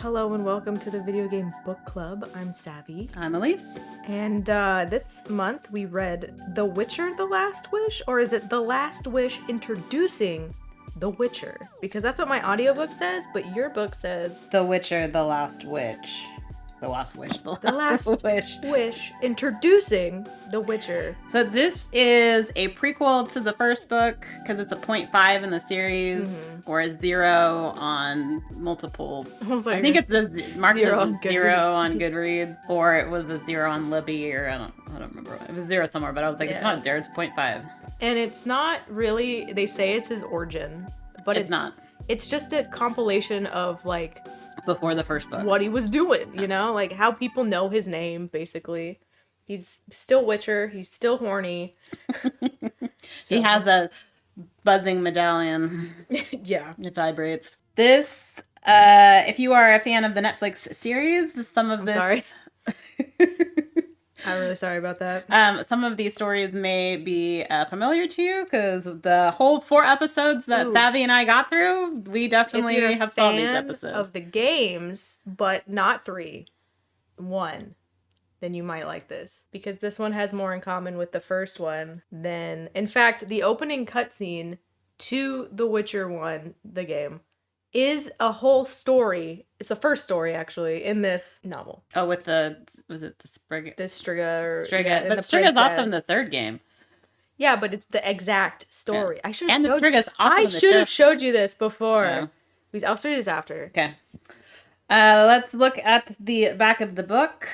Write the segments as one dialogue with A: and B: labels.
A: Hello and welcome to the Video Game Book Club. I'm Savvy.
B: I'm Elise.
A: And this month we read The Witcher: The Last Wish, or is it The Last Wish Introducing The Witcher? Because that's what my audiobook says, but your book says
B: The Witcher: The Last Witch. The Last Wish.
A: The Last Wish Introducing The Witcher.
B: So this is a prequel to the first book because it's a 0.5 in the series, or a 0 on multiple. I think it's the marked as a 0 on Goodreads, or it was a 0 on Libby, or I don't remember. It was 0 somewhere, but I was like, It's not 0, it's 0.5.
A: And it's not really. They say it's his origin, but it's
B: not.
A: It's just a compilation of like.
B: Before the first book.
A: What he was doing, like how people know his name, basically. He's still Witcher. He's still horny.
B: He has a buzzing medallion.
A: Yeah.
B: It vibrates. This, if you are a fan of the Netflix series, I'm
A: sorry. I'm really sorry about that.
B: Some of these stories may be familiar to you because the whole 4 episodes that Savvy and I got through, we definitely have saw these episodes.
A: Of the games, but not 3, 1, then you might like this because this one has more in common with the first one than, in fact, the opening cutscene to The Witcher 1, the game, is a whole story. It's the first story, actually, in this novel.
B: Oh, with was it the Striga?
A: The Striga.
B: Striga. Yeah, but Striga's also in the third game.
A: Yeah, but it's the exact story. Yeah.
B: I should have
A: showed you this before. Yeah. I'll show you this after.
B: Okay. Let's look at the back of the book.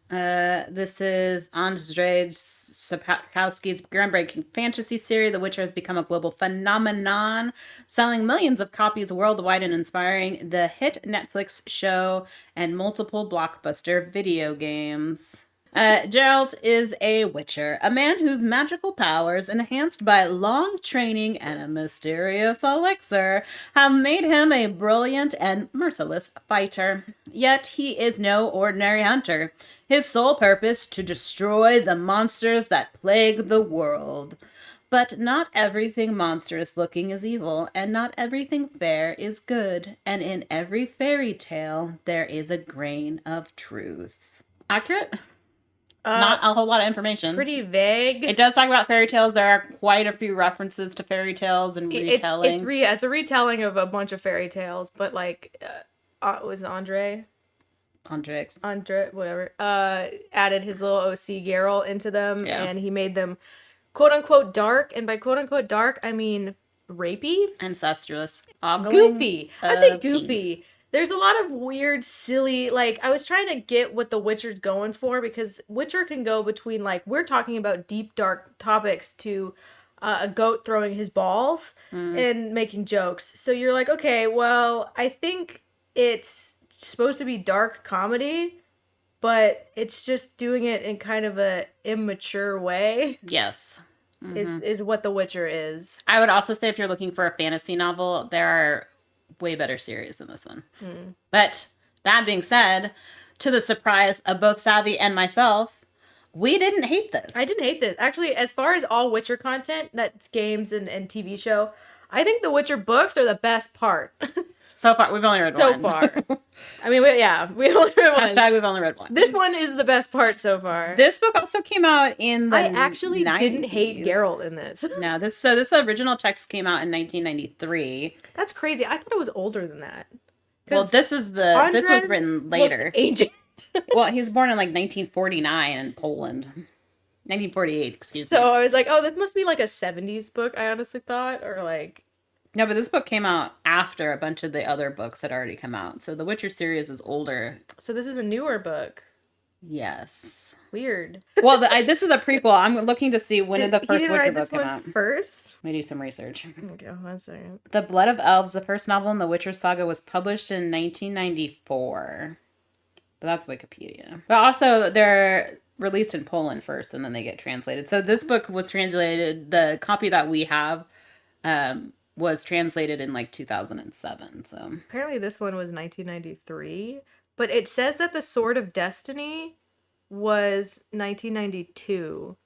B: This is Andrzej Sapkowski's groundbreaking fantasy series. The Witcher has become a global phenomenon, selling millions of copies worldwide and inspiring the hit Netflix show and multiple blockbuster video games. Geralt is a witcher, a man whose magical powers, enhanced by long training and a mysterious elixir, have made him a brilliant and merciless fighter. Yet he is no ordinary hunter. His sole purpose to destroy the monsters that plague the world. But not everything monstrous-looking is evil, and not everything fair is good, and in every fairy tale there is a grain of truth. Accurate? Not a whole lot of information.
A: Pretty vague.
B: It does talk about fairy tales. There are quite a few references to fairy tales and retelling.
A: It's a retelling of a bunch of fairy tales, but like, was Andre, whatever, added his little OC Geralt into them, and he made them quote-unquote dark, and by quote-unquote dark, I mean rapey?
B: Incestuous.
A: Goofy. I think goofy. There's a lot of weird, silly, like, I was trying to get what The Witcher's going for, because Witcher can go between, like, we're talking about deep, dark topics to a goat throwing his balls and making jokes. So you're like, okay, well, I think it's supposed to be dark comedy, but it's just doing it in kind of a immature way.
B: Yes.
A: Is what The Witcher is.
B: I would also say if you're looking for a fantasy novel, there are way better series than this one. But that being said, to the surprise of both Savvy and myself, we didn't hate this.
A: I didn't hate this. Actually, as far as all Witcher content, that's games and TV show, I think the Witcher books are the best part.
B: So far, we've only read one.
A: So far. I mean, we've only read one.
B: Hashtag we've only read one.
A: This one is the best part so far.
B: This book also came out in the 90s. I
A: actually didn't hate Geralt in this.
B: No, this original text came out in 1993.
A: That's crazy. I thought it was older than that.
B: Well, this was written later.
A: Looks ancient.
B: Well, he was born in like 1949 in Poland. 1948, excuse me.
A: So I was like, oh, this must be like a 70s book, I honestly thought, or like...
B: No, but this book came out after a bunch of the other books had already come out. So the Witcher series is older.
A: So this is a newer book.
B: Yes.
A: Weird.
B: Well, this is a prequel. I'm looking to see when did the first Witcher book come out.
A: First?
B: Let me do some research.
A: Okay, 1 second.
B: The Blood of Elves, the first novel in the Witcher saga, was published in 1994. But that's Wikipedia. But also, they're released in Poland first, and then they get translated. So this book was translated. The copy that we have was translated in like 2007. So
A: apparently this one was 1993, but it says that the Sword of Destiny was 1992.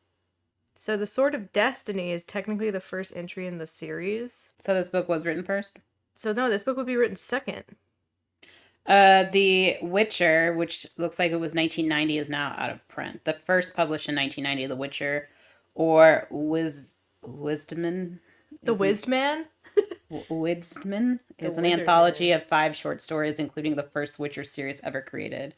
A: So the Sword of Destiny is technically the first entry in the series.
B: So this book was written first?
A: So no, this book would be written second.
B: The Witcher, which looks like it was 1990, is now out of print. The first published in 1990, The Witcher, or Wisdman,
A: The
B: is an
A: Whizzed Man?
B: Wisdman
A: The
B: is an
A: Wizard
B: anthology
A: Man.
B: of 5 short stories, including the first Witcher series ever created.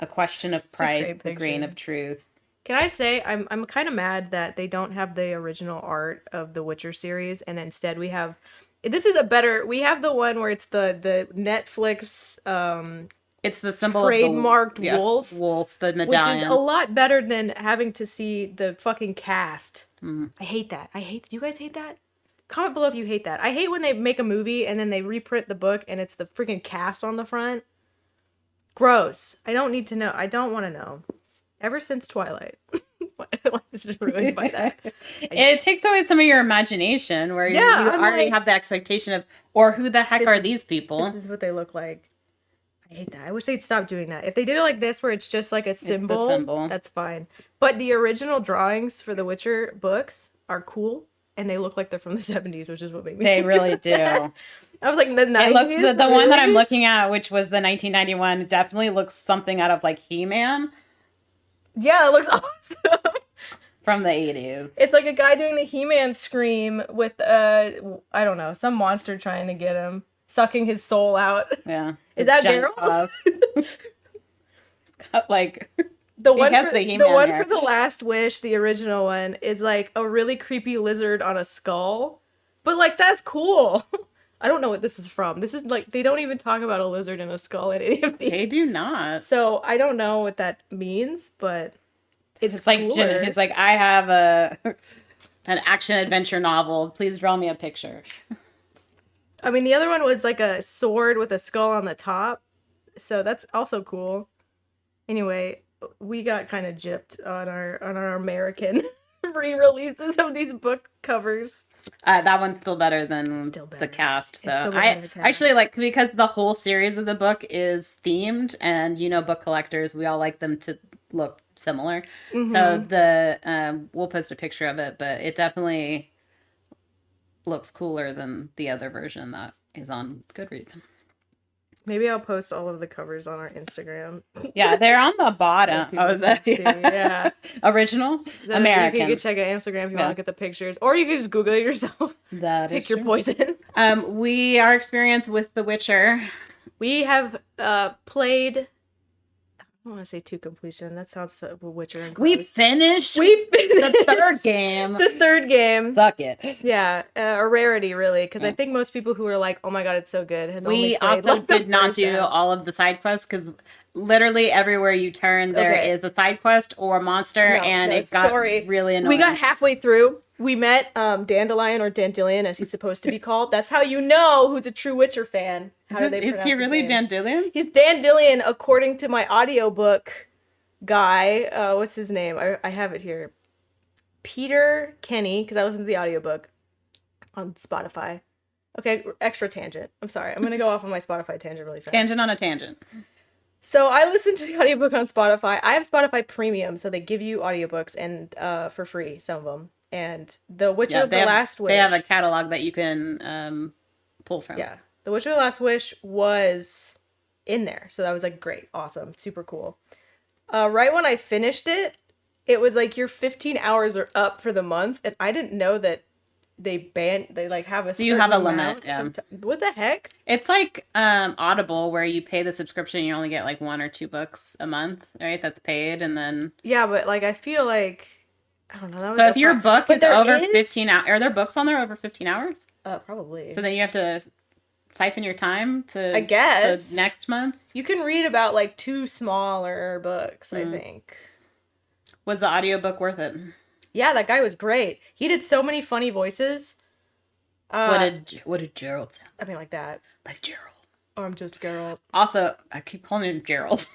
B: A Question of
A: It's a
B: Price,
A: great
B: The Grain
A: picture.
B: of Truth.
A: Can I say I'm kind of mad that they don't have the original art of the Witcher series, and instead we have this is a better we have the one where it's the Netflix
B: It's the symbol of the,
A: trademarked
B: yeah,
A: wolf,
B: wolf, the
A: which is a
B: medallion.
A: lot better than having to see the fucking cast.
B: Mm.
A: I hate that. Do you guys hate that? Comment below if you hate that. I hate when they make a movie and then they reprint the book and it's the freaking cast on the front. Gross. I don't need to know. I don't want to know. Ever since Twilight. My life has been ruined by that.
B: It takes away some of your imagination where
A: Yeah,
B: you
A: I'm
B: already
A: like,
B: have the expectation of, or who the heck
A: this
B: are
A: is-
B: these people?
A: This is what they look like. I hate that. I wish they'd stop doing that. If they did it like this, where it's just like a
B: It's the
A: symbol,
B: symbol.
A: that's fine. But the original drawings for the Witcher books are cool, and they look like they're from the 70s, which is what made me.
B: They really do.
A: I was like, the 90s?
B: It looks the one that I'm
A: Really?
B: looking at, which was the 1991, definitely looks something out of like He-Man
A: Yeah, it looks awesome.
B: from the 80s.
A: It's like a guy doing the He-Man scream with I don't know, some monster trying to get him, sucking his soul out.
B: Yeah.
A: Is that
B: Giant
A: Geralt?
B: paws. It's got like
A: The
B: he
A: one
B: has
A: for
B: the
A: the
B: He-Man
A: one
B: hair.
A: for the Last Wish, the original one, is like a really creepy lizard on a skull. But like that's cool. I don't know what this is from. This is like they don't even talk about a lizard and a skull in any of these.
B: They do not.
A: So I don't know what that means, but
B: It's like
A: cooler.
B: He's like, I have an action adventure novel. Please draw me a picture.
A: I mean, the other one was like a sword with a skull on the top, so that's also cool. Anyway, we got kind of gypped on our American re-releases of these book covers.
B: That one's still better than
A: Still better.
B: the cast,
A: It's
B: though.
A: still better
B: I
A: than the cast.
B: actually like because the whole series of the book is themed, and book collectors, we all like them to look similar. So
A: Mm-hmm.
B: we'll post a picture of it, but it definitely looks cooler than the other version that is on Goodreads.
A: Maybe I'll post all of the covers on our Instagram.
B: Yeah, they're on the
A: So
B: bottom.
A: people
B: Oh,
A: can see, yeah.
B: Originals,
A: So
B: American.
A: You can check out Instagram if you want
B: Yeah.
A: to look at the pictures, or you can just Google it yourself.
B: That is
A: Pick your
B: true.
A: poison.
B: Our experience with The Witcher.
A: We have played. I don't want to say to completion. That sounds so Witcher and
B: We
A: gross.
B: finished
A: We
B: the third game.
A: The third game.
B: Suck it.
A: Yeah, a rarity, really, because I think most people who are like, "Oh my god, it's so good," has only
B: We
A: played
B: also
A: like, the
B: did not
A: first
B: do
A: half.
B: all of the side quests because literally everywhere you turn, there
A: Okay.
B: is a side quest or a monster,
A: No,
B: and
A: the
B: it got
A: story.
B: really annoying.
A: We got halfway through. We met Dandelion or Dandelion, as he's supposed to be called. That's how you know who's a true Witcher fan. How do they
B: Is
A: pronounce
B: he
A: his
B: really
A: name?
B: Dandelion?
A: He's Dandelion, according to my audiobook guy. What's his name? I have it here. Peter Kenny, because I listened to the audiobook on Spotify. Okay, extra tangent. I'm sorry. I'm going to go off on my Spotify tangent really fast.
B: Tangent on a tangent.
A: So I listened to the audiobook on Spotify. I have Spotify Premium, so they give you audiobooks and for free, some of them. And The Witcher of the Last Wish.
B: They have a catalog that you can pull from.
A: Yeah. The Witcher of the Last Wish was in there. So that was like great. Awesome. Super cool. Right when I finished it, it was like your 15 hours are up for the month. And I didn't know that they like have a
B: You have a
A: certain
B: limit,
A: amount
B: yeah.
A: of what the heck?
B: It's like Audible, where you pay the subscription and you only get like 1 or 2 books a month, right? That's paid, and then
A: Yeah, but like I feel like I don't know. That was
B: so
A: a
B: if your
A: fun-
B: book
A: But
B: is
A: there
B: over
A: is-
B: 15 hours, are there books on there over 15 hours?
A: Probably.
B: So then you have to siphon your time to
A: I guess.
B: the next month.
A: You can read about like 2 smaller books, I think.
B: Was the audiobook worth it?
A: Yeah, that guy was great. He did so many funny voices.
B: What did Gerald sound
A: I mean, like that.
B: like? Gerald.
A: I'm just Geralt.
B: Also, I keep calling him Gerald.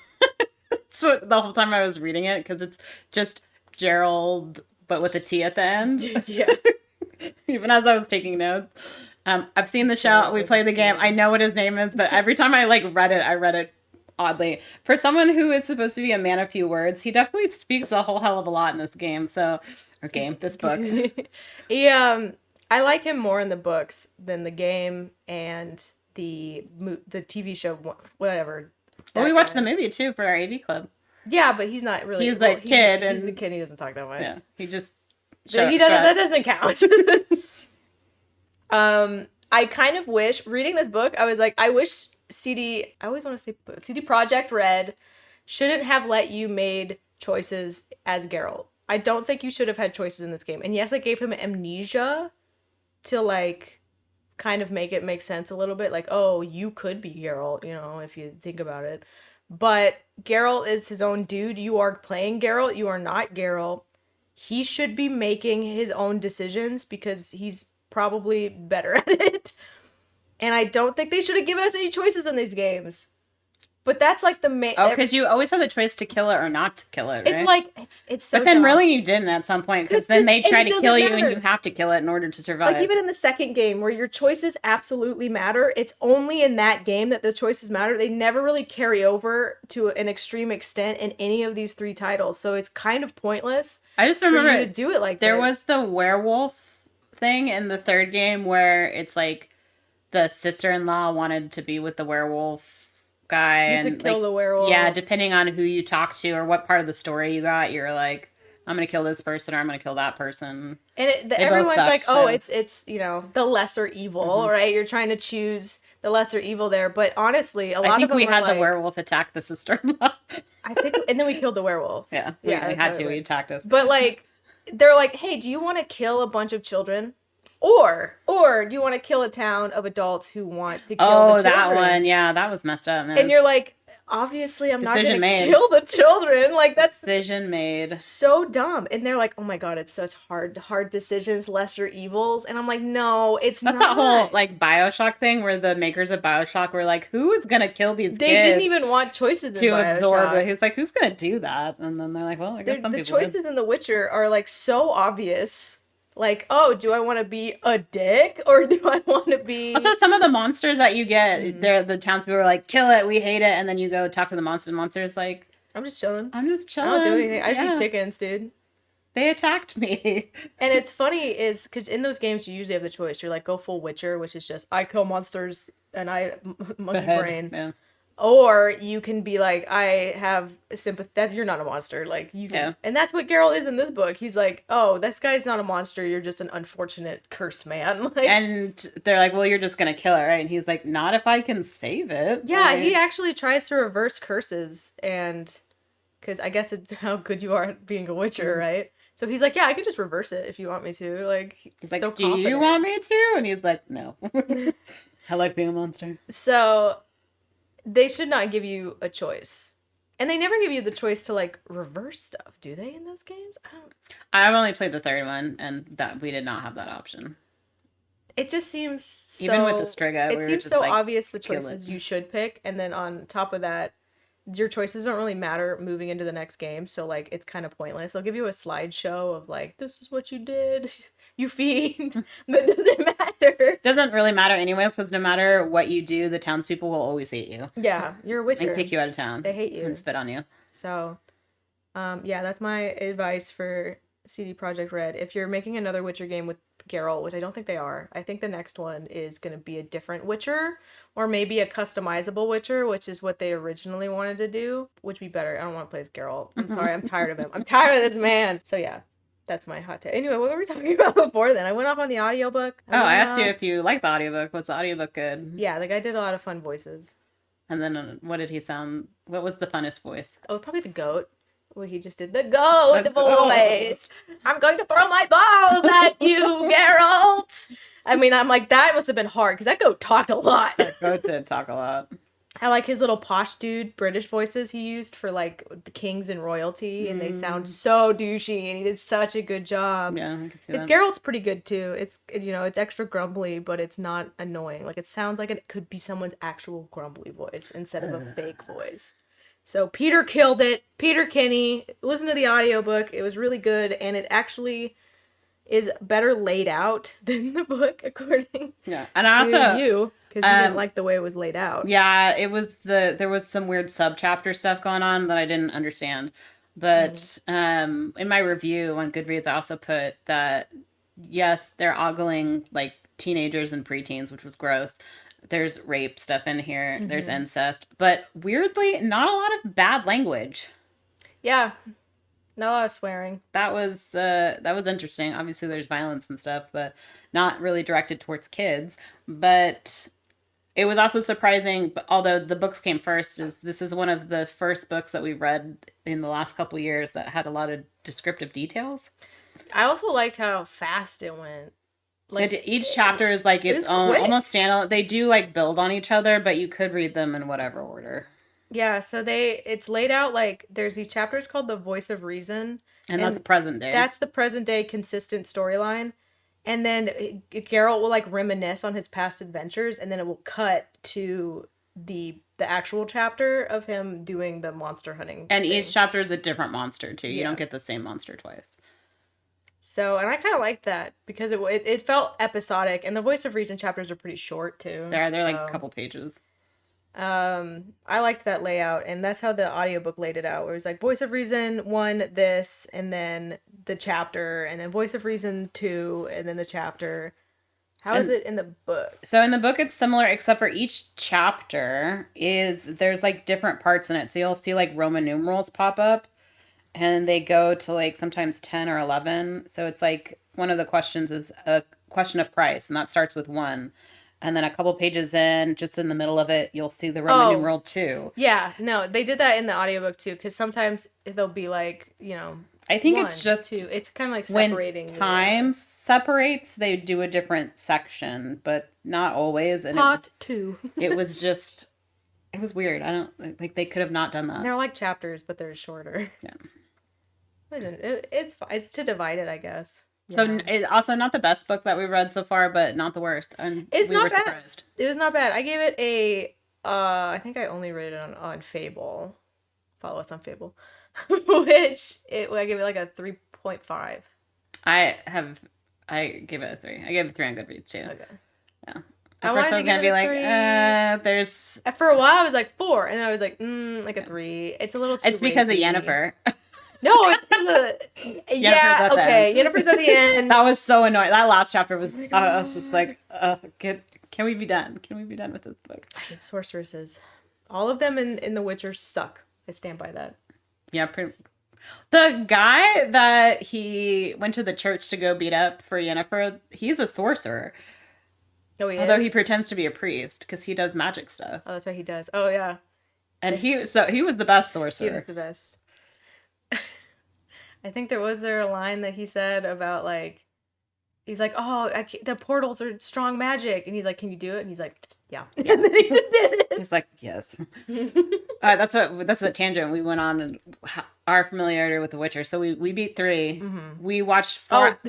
B: So the whole time I was reading it, because it's just Gerald, but with a T at the end.
A: Yeah.
B: Even as I was taking notes. I've seen the show. We played the game. I know what his name is, but every time I read it, I read it oddly. For someone who is supposed to be a man of few words, he definitely speaks a whole hell of a lot in this game. This book.
A: He I like him more in the books than the game and the TV show, whatever.
B: Well, we
A: that
B: watched
A: guy.
B: the movie too for our AV club.
A: Yeah, but he's not really.
B: He's
A: well,
B: like kid,
A: he's the
B: and
A: kid. He doesn't talk that much.
B: yeah, he just
A: He doesn't. That
B: shrugs.
A: doesn't count. I kind of wish reading this book. I was like, I wish CD. I always want to say CD Project Red shouldn't have let you made choices as Geralt. I don't think you should have had choices in this game. And yes, I gave him amnesia to like kind of make it make sense a little bit. Like, oh, you could be Geralt, you know, if you think about it. But Geralt is his own dude. You are playing Geralt. You are not Geralt. He should be making his own decisions because he's probably better at it. And I don't think they should have given us any choices in these games. But that's like the main.
B: Oh, because you always have the choice to kill it or not to kill it, right?
A: It's like it's so.
B: But then
A: dumb.
B: really you didn't at some point because then they try to kill you and you have to kill it in order to survive.
A: Like even in the second game where your choices absolutely matter, it's only in that game that the choices matter. They never really carry over to an extreme extent in any of these 3 titles, so it's kind of pointless.
B: I just remember
A: to do it like
B: there
A: this.
B: was the werewolf thing in the third game where it's like the sister-in-law wanted to be with the werewolf guy
A: You could kill
B: like,
A: the werewolf.
B: yeah, depending on who you talk to or what part of the story you got, you're like, I'm gonna kill this person or I'm gonna kill that person.
A: And everyone's like, oh, it's you know, the lesser evil, right? You're trying to choose the lesser evil there, but honestly, a lot of them
B: we had
A: like,
B: the werewolf attack the sister-in-law.
A: I think, and then we killed the werewolf.
B: Yeah, we had to. He attacked us.
A: But like, they're like, hey, do you want to kill a bunch of children? Or do you want to kill a town of adults who want to kill the children?
B: That one. Yeah, that was messed up, man.
A: And you're like, obviously I'm not going to
B: Decision
A: kill the children. Like, that's
B: Decision made.
A: so dumb. And they're like, oh my god, it's such hard decisions, lesser evils. And I'm like, no, it's not.
B: That's that whole like BioShock thing where the makers of BioShock were like, who is going to kill these kids?
A: They didn't even want choices
B: to
A: in BioShock.
B: absorb it. He was like, who's going to do that? And then they're like, well, I guess some
A: the
B: people
A: choices
B: do.
A: in The Witcher are like so obvious. Like, oh, do I want to be a dick or do I want to be...
B: Also, some of the monsters that you get, they're the townspeople are like, kill it, we hate it. And then you go talk to the monster. The monster's like,
A: I'm just chilling.
B: I'm just chilling.
A: I don't do anything. I just eat chickens, dude.
B: They attacked me.
A: And it's funny is because in those games, you usually have the choice. You're like, go full Witcher, which is just, I kill monsters and I monkey brain.
B: Yeah.
A: Or you can be like, I have sympathy. That you're not a monster. Like you can,
B: Yeah.
A: And that's what Geralt is in this book. He's like, oh, this guy's not a monster. You're just an unfortunate cursed man. Like,
B: And they're like, well, you're just going to kill it, right? And he's like, not if I can save it.
A: yeah,
B: Like,
A: he actually tries to reverse curses. And because I guess it's how good you are at being a Witcher, right? So he's like, yeah, I can just reverse it if you want me to. Like,
B: he's like, do you want me to? And he's like, no. I like being a monster.
A: So they should not give you a choice. And they never give you the choice to like reverse stuff, do they, in those games?
B: I've only played the third one, and that we did not have that option.
A: It just seems so...
B: Even with the Striga,
A: it seems so like, obvious the choices you should pick, and then on top of that, your choices don't really matter moving into the next game, so like it's kind of pointless. They'll give you a slideshow of like, this is what you did, you fiend, but it doesn't matter.
B: Doesn't really matter anyways, because no matter what you do, the townspeople will always hate you.
A: Yeah, you're a Witcher.
B: And kick you out of town.
A: They hate you.
B: And spit on you.
A: So, yeah, that's my advice for CD Projekt Red. If you're making another Witcher game with Geralt, which I don't think they are, I think the next one is going to be a different Witcher, or maybe a customizable Witcher, which is what they originally wanted to do, which would be better. I don't want to play as Geralt. I'm sorry, I'm tired of him. I'm tired of this man. So yeah, that's my hot take. Anyway, what were we talking about before then? I went off on the audiobook.
B: I asked you if you like the audiobook. Was the audiobook good?
A: Yeah, the guy did a lot of fun voices.
B: And then what did he sound? What was the funnest voice?
A: Oh, probably the goat. Well, he just did the goat voice. I'm going to throw my balls at you, Geralt. I mean, I'm like, that must have been hard because that goat talked a lot.
B: That goat did talk a lot.
A: I like his little posh dude British voices he used for like the kings and royalty, and they sound so douchey, and he did such a good job.
B: Yeah, I can see that.
A: Geralt's pretty good too. It's, you know, it's extra grumbly, but it's not annoying. Like it sounds like it could be someone's actual grumbly voice instead of a fake voice. So Peter killed it. Peter Kinney. Listen to the audiobook. It was really good, and it actually is better laid out than the book, according
B: and I
A: to
B: also
A: you, because you didn't like the way it was laid out.
B: Yeah, it was there was some weird subchapter stuff going on that I didn't understand. But in my review on Goodreads, I also put that yes, they're ogling like teenagers and preteens, which was gross. There's rape stuff in here. There's incest. But weirdly, not a lot of bad language.
A: Yeah. Not a lot of swearing.
B: That was interesting. Obviously there's violence and stuff, but not really directed towards kids. But it was also surprising, although the books came first, is this is one of the first books that we've read in the last couple of years that had a lot of descriptive details.
A: I also liked how fast it went.
B: Like each chapter is like its own,
A: quick.
B: almost standalone. They do like build on each other, but you could read them in whatever order.
A: Yeah, so it's laid out like there's these chapters called the Voice of Reason.
B: And that's the present day.
A: That's the present day consistent storyline. And then Geralt will like reminisce on his past adventures, and then it will cut to the actual chapter of him doing the monster hunting.
B: And
A: thing.
B: each chapter is a different monster too. You don't get the same monster twice.
A: So, and I kind of liked that because it felt episodic, and the Voice of Reason chapters are pretty short too.
B: They're like a couple pages.
A: I liked that layout, and that's how the audiobook laid it out, where it was like Voice of Reason 1, this, and then the chapter, and then Voice of Reason 2, and then the chapter. How is it in the book?
B: So in the book it's similar, except for each chapter there's like different parts in it. So you'll see like Roman numerals pop up, and they go to like sometimes 10 or 11. So it's like one of the questions is a question of price, and that starts with 1. And then a couple pages in, just in the middle of it, you'll see the Roman numeral 2.
A: Yeah, no, they did that in the audiobook too, because sometimes they'll be like,
B: I think
A: 1,
B: it's just
A: 2. It's kind of like separating.
B: When time separates, they do a different section, but not always. And
A: Part 2.
B: It was weird. I don't like they could have not done that.
A: They're like chapters, but they're shorter.
B: Yeah.
A: It's fine. It's to divide it, I guess.
B: So it's also not the best book that we've read so far, but not the worst. And
A: it's not bad.
B: Surprised.
A: It was not bad. I gave it a. I think I only rated it on Fable. Follow us on Fable, I gave it like a 3.5.
B: I gave it a 3. I gave it a 3 on Goodreads too.
A: Okay.
B: Yeah. At first I was gonna be like, there's.
A: For a while I was like 4, and then I was like, like a 3. It's a little too.
B: It's because of Yennefer.
A: No, it's because of Yennefer's at the end.
B: That was so annoying. That last chapter was. I was just like, can we be done? Can we be done with this book?
A: I hate sorceresses. All of them in The Witcher suck. I stand by that.
B: Yeah, the guy that he went to the church to go beat up for Yennefer, he's a sorcerer.
A: Oh, he is?
B: Although he pretends to be a priest because he does magic stuff.
A: Oh, that's what he does. Oh, yeah.
B: And he was the best sorcerer.
A: He was the best. I think there a line that he said about like, he's like, the portals are strong magic, and he's like, can you do it? And he's like, yeah. And then he just did it.
B: He's like, yes. That's the tangent we went on, and our familiarity with The Witcher. So we beat 3. Mm-hmm. We watched 4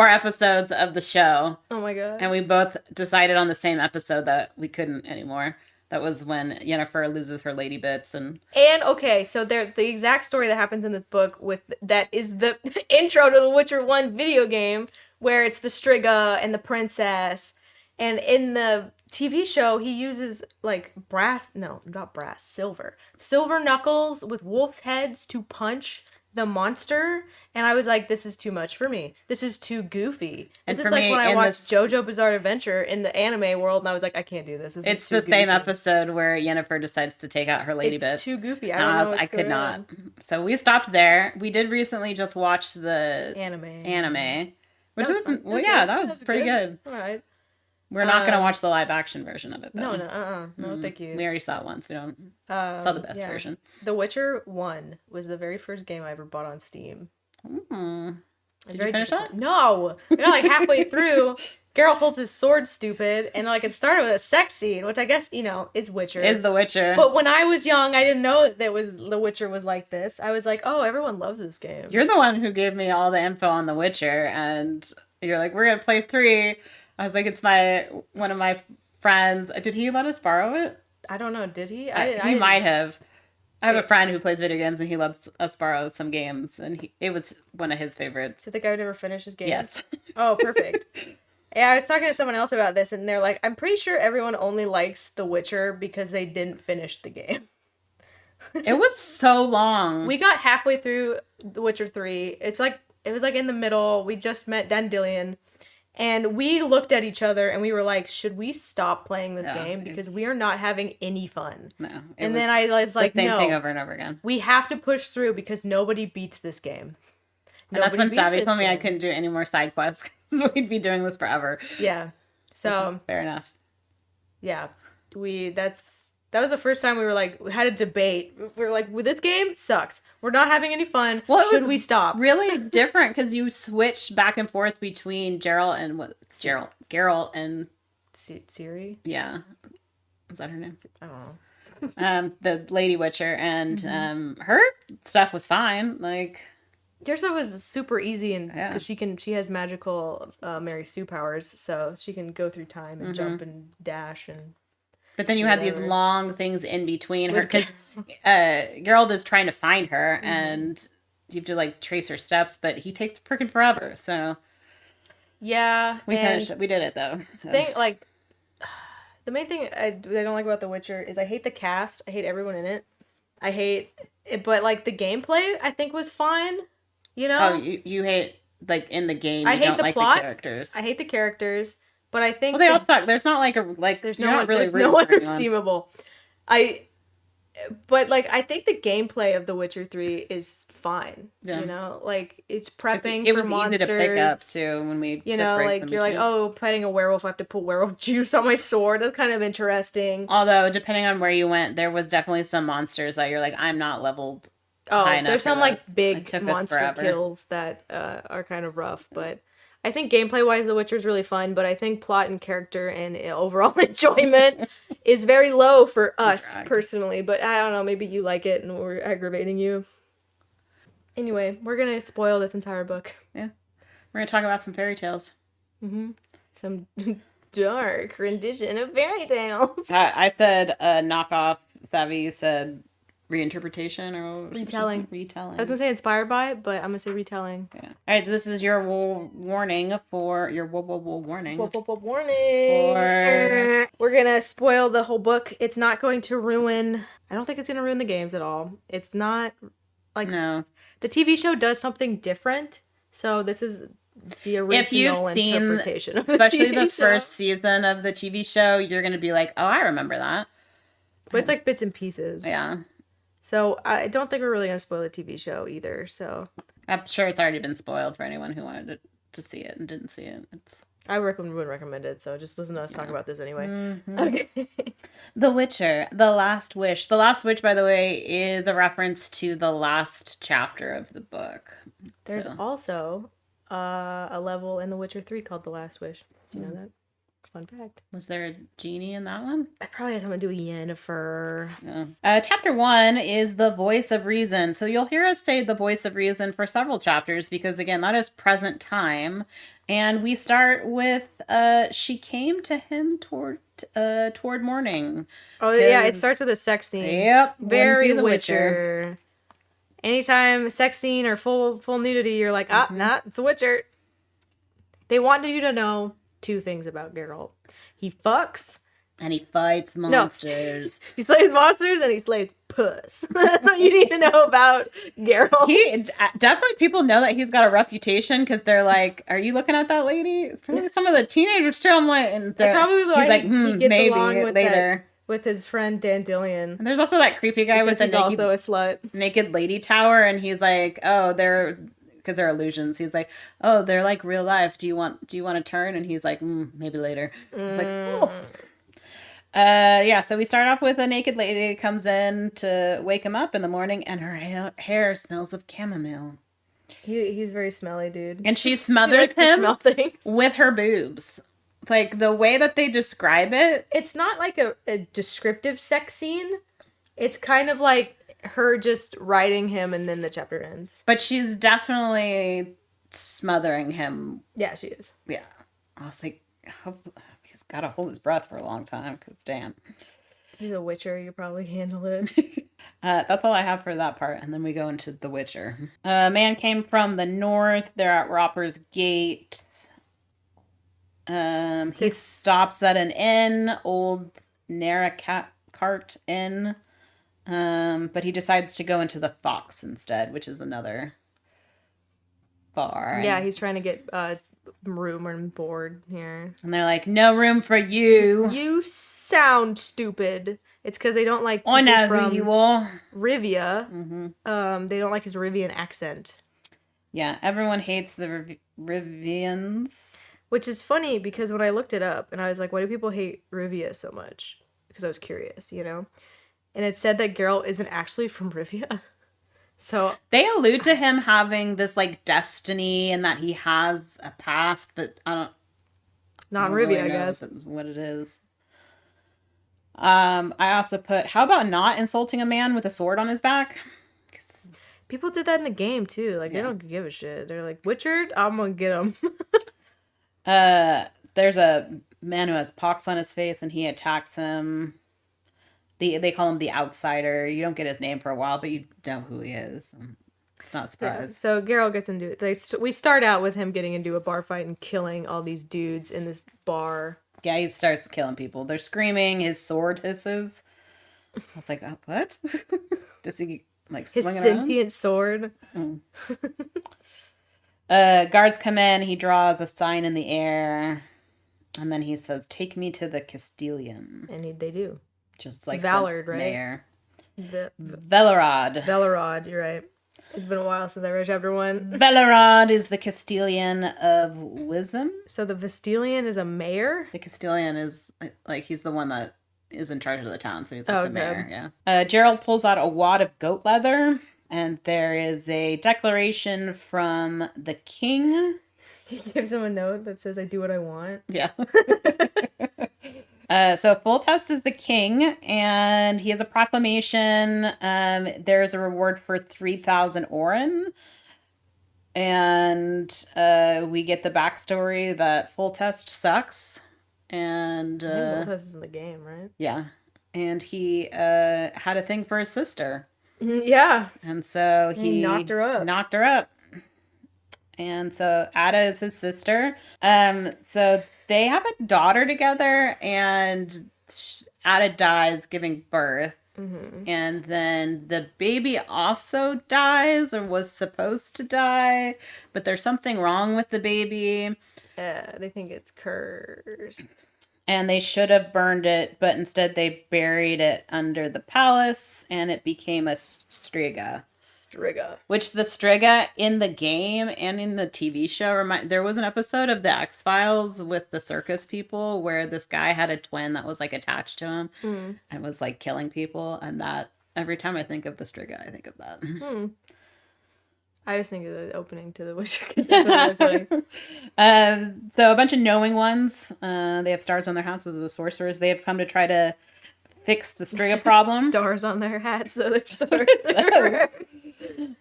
B: episodes of the show.
A: Oh my god!
B: And we both decided on the same episode that we couldn't anymore. That was when Yennefer loses her lady bits and
A: okay, so the exact story that happens in this book that is the intro to the Witcher 1 video game, where it's the Striga and the princess, and in the TV show he uses like silver knuckles with wolf's heads to punch the monster, and I was like, this is too much for me. This is too goofy. This is like when I watched JoJo Bizarre Adventure in the anime world, and I was like, I can't do this.
B: It's the same episode where Yennefer decides to take out her lady bits.
A: It's too goofy. I
B: could not. So we stopped there. We did recently just watch the
A: anime,
B: which that was pretty good.
A: All right.
B: We're not going to watch the live action version of it, though.
A: No, thank you.
B: We already saw it once. We don't saw the best version.
A: The Witcher 1 was the very first game I ever bought on Steam.
B: Did you finish that?
A: No. We got like halfway through. Geralt holds his sword stupid, and like it started with a sex scene, which I guess, is Witcher.
B: Is The Witcher.
A: But when I was young, I didn't know that The Witcher was like this. I was like, oh, everyone loves this game.
B: You're the one who gave me all the info on The Witcher, and you're like, we're going to play 3. I was like, it's one of my friends. Did he let us borrow it?
A: I don't know. Did he?
B: He might have. I have a friend who plays video games, and he lets us borrow some games, and it was one of his favorites.
A: Is it the guy who never finished his games?
B: Yes.
A: Oh, perfect. Yeah, I was talking to someone else about this, and they're like, I'm pretty sure everyone only likes The Witcher because they didn't finish the game.
B: It was so long.
A: We got halfway through The Witcher 3. It was like in the middle. We just met Dandelion. And we looked at each other and we were like, should we stop playing this
B: No,
A: game? Because we are not having any fun.
B: No.
A: And then I was like,
B: the same thing
A: no,
B: over and over again.
A: we have to push through because nobody beats this game.
B: And that's when Savvy told me I couldn't do any more side quests. We'd be doing this forever.
A: Yeah. So
B: fair enough.
A: Yeah. That was the first time we were like, we had a debate. We were like, well, this game sucks. We're not having any fun. Should we stop?
B: Really different because you switch back and forth between Geralt and
A: Ciri?
B: Yeah. Was that her name?
A: I don't know.
B: The Lady Witcher, and her stuff was fine. Like,
A: your stuff was super easy, and because she has magical Mary Sue powers, so she can go through time and jump and dash and.
B: But then you had these long things in between her because Geralt is trying to find her, and you have to like trace her steps, but he takes freaking forever. So
A: yeah,
B: we finished it. We did it though. So.
A: The main thing I don't like about The Witcher is I hate the cast. I hate everyone in it. I hate it, but like the gameplay I think was fine. You know?
B: Oh, you hate like in the game.
A: I hate
B: don't
A: the
B: like
A: plot.
B: The characters.
A: I hate the characters, but I think
B: they all suck. There's not like
A: there's
B: no one really
A: there's no one redeemable. But like I think the gameplay of The Witcher 3 is fine. Yeah. You know, like it's prepping. It was easy to pick up
B: too when we.
A: You know, like you're like, oh, fighting a werewolf, I have to put werewolf juice on my sword. That's kind of interesting.
B: Although depending on where you went, there was definitely some monsters that you're like, I'm not leveled.
A: Oh, there's some like big monster kills that are kind of rough, but I think gameplay wise, The Witcher is really fun. But I think plot and character and overall enjoyment is very low for us personally. But I don't know, maybe you like it and we're aggravating you. Anyway, we're gonna spoil this entire book.
B: Yeah, we're gonna talk about some fairy tales.
A: Some dark rendition of fairy tales.
B: I said knockoff. Savvy, you said reinterpretation or
A: retelling.
B: Retelling.
A: I was gonna say inspired by, but I'm gonna say retelling.
B: Yeah. All right. So this is your warning for your warning.
A: Warning. We're gonna spoil the whole book. It's not going to ruin. I don't think it's gonna ruin the games at all. It's not like
B: no.
A: The TV show does something different. So this is the original interpretation of the
B: especially
A: TV
B: the first season of the TV show. You're gonna be like, oh, I remember that.
A: But it's like bits and pieces.
B: Yeah.
A: So I don't think we're really going to spoil the TV show either. So
B: I'm sure it's already been spoiled for anyone who wanted to see it and didn't see it.
A: I would recommend it. So just listen to us talk about this anyway. Okay.
B: The Witcher, The Last Wish. The Last Wish, by the way, is a reference to the last chapter of the book.
A: There's also a level in The Witcher 3 called The Last Wish. Do you know that? Fun fact.
B: Was there a genie in that one?
A: I probably had something to do with Yennefer.
B: Yeah. Chapter 1 is the voice of reason. So you'll hear us say the voice of reason for several chapters because, again, that is present time. And we start with she came to him toward morning.
A: Oh, yeah. It starts with a sex scene.
B: Yep.
A: Very Witcher. Anytime sex scene or full nudity, you're like, nah, it's The Witcher. They wanted you to know 2 things about Geralt. He fucks.
B: And he fights monsters.
A: No. He slays monsters and he slays puss. That's what you need to know about Geralt.
B: Definitely people know that he's got a reputation because they're like, are you looking at that lady? It's probably some of the teenagers too. I'm like, and
A: that's probably the
B: he's like,
A: he gets
B: maybe
A: along with
B: later.
A: With his friend Dandelion.
B: And there's also that creepy guy with the
A: also a slut.
B: Naked lady tower and he's like, oh, because they're illusions. He's like, oh, they're like real life. Do you want to turn? And he's like, maybe later. It's like, oh. Yeah, so we start off with a naked lady comes in to wake him up in the morning and her hair smells of chamomile.
A: He's very smelly, dude.
B: And she smothers him with her boobs. Like the way that they describe it.
A: It's not like a descriptive sex scene. It's kind of like her just riding him and then the chapter ends.
B: But she's definitely smothering him.
A: Yeah, she is.
B: Yeah. I was like, he's got to hold his breath for a long time because damn.
A: He's a Witcher. You probably handle it.
B: That's all I have for that part. And then we go into The Witcher. A man came from the north. They're at Ropper's Gate. He stops at an inn, old Narracart Inn. But he decides to go into the Fox instead, which is another bar.
A: Yeah, he's trying to get room and board here.
B: And they're like, no room for you.
A: You sound stupid. It's because they don't like people
B: I know
A: from
B: who you are.
A: Rivia.
B: Mm-hmm.
A: They don't like his Rivian accent.
B: Yeah, everyone hates the Rivians.
A: Which is funny because when I looked it up and I was like, why do people hate Rivia so much? Because I was curious, you know? And it said that Geralt isn't actually from Rivia. So
B: they allude to him having this like destiny and that he has a past, but I don't
A: Rivia,
B: really
A: I
B: know
A: guess.
B: what it is. I also put, how about not insulting a man with a sword on his back?
A: People did that in the game too. Like, they don't give a shit. They're like, Witcher, I'm gonna get him.
B: There's a man who has pox on his face and he attacks him. They call him the Outsider. You don't get his name for a while, but you know who he is. It's not a surprise.
A: Yeah, so Geralt gets into it. We start out with him getting into a bar fight and killing all these dudes in this bar.
B: Yeah, he starts killing people. They're screaming. His sword hisses. I was like, oh, what? Does he like swing it around?
A: His sentient sword.
B: Guards come in. He draws a sign in the air. And then he says, take me to the Castilian.
A: And they do.
B: Just like
A: Valard,
B: the
A: right?
B: mayor.
A: Velarad.
B: Velarad,
A: you're right. It's been a while since I read chapter 1.
B: Velarad is the Castilian of wisdom.
A: So the Vestilian is a mayor?
B: The Castilian is like he's the one that is in charge of the town, so he's like the mayor. Yeah. Gerald pulls out a wad of goat leather, and there is a declaration from the king.
A: He gives him a note that says, "I do what I want."
B: Yeah. So Foltest is the king, and he has a proclamation. There's a reward for 3,000 Orin. And we get the backstory that Foltest sucks. And
A: Foltest is in the game, right?
B: Yeah. And he had a thing for his sister.
A: Yeah.
B: And so he
A: knocked her
B: up. And so Ada is his sister. So they have a daughter together, and Ada dies giving birth. Mm-hmm. And then the baby also dies, or was supposed to die, but there's something wrong with the baby.
A: They think it's cursed.
B: And they should have burned it, but instead they buried it under the palace, and it became a striga. Which the striga in the game and in the TV show, there was an episode of the X-Files with the circus people where this guy had a twin that was like attached to him and was like killing people, and that every time I think of the striga, I think of that.
A: I just think of the opening to The Witcher.
B: So a bunch of knowing ones, they have stars on their hats as the sorcerers. They have come to try to fix the striga problem.
A: Stars on their hats, so they're sorcerers.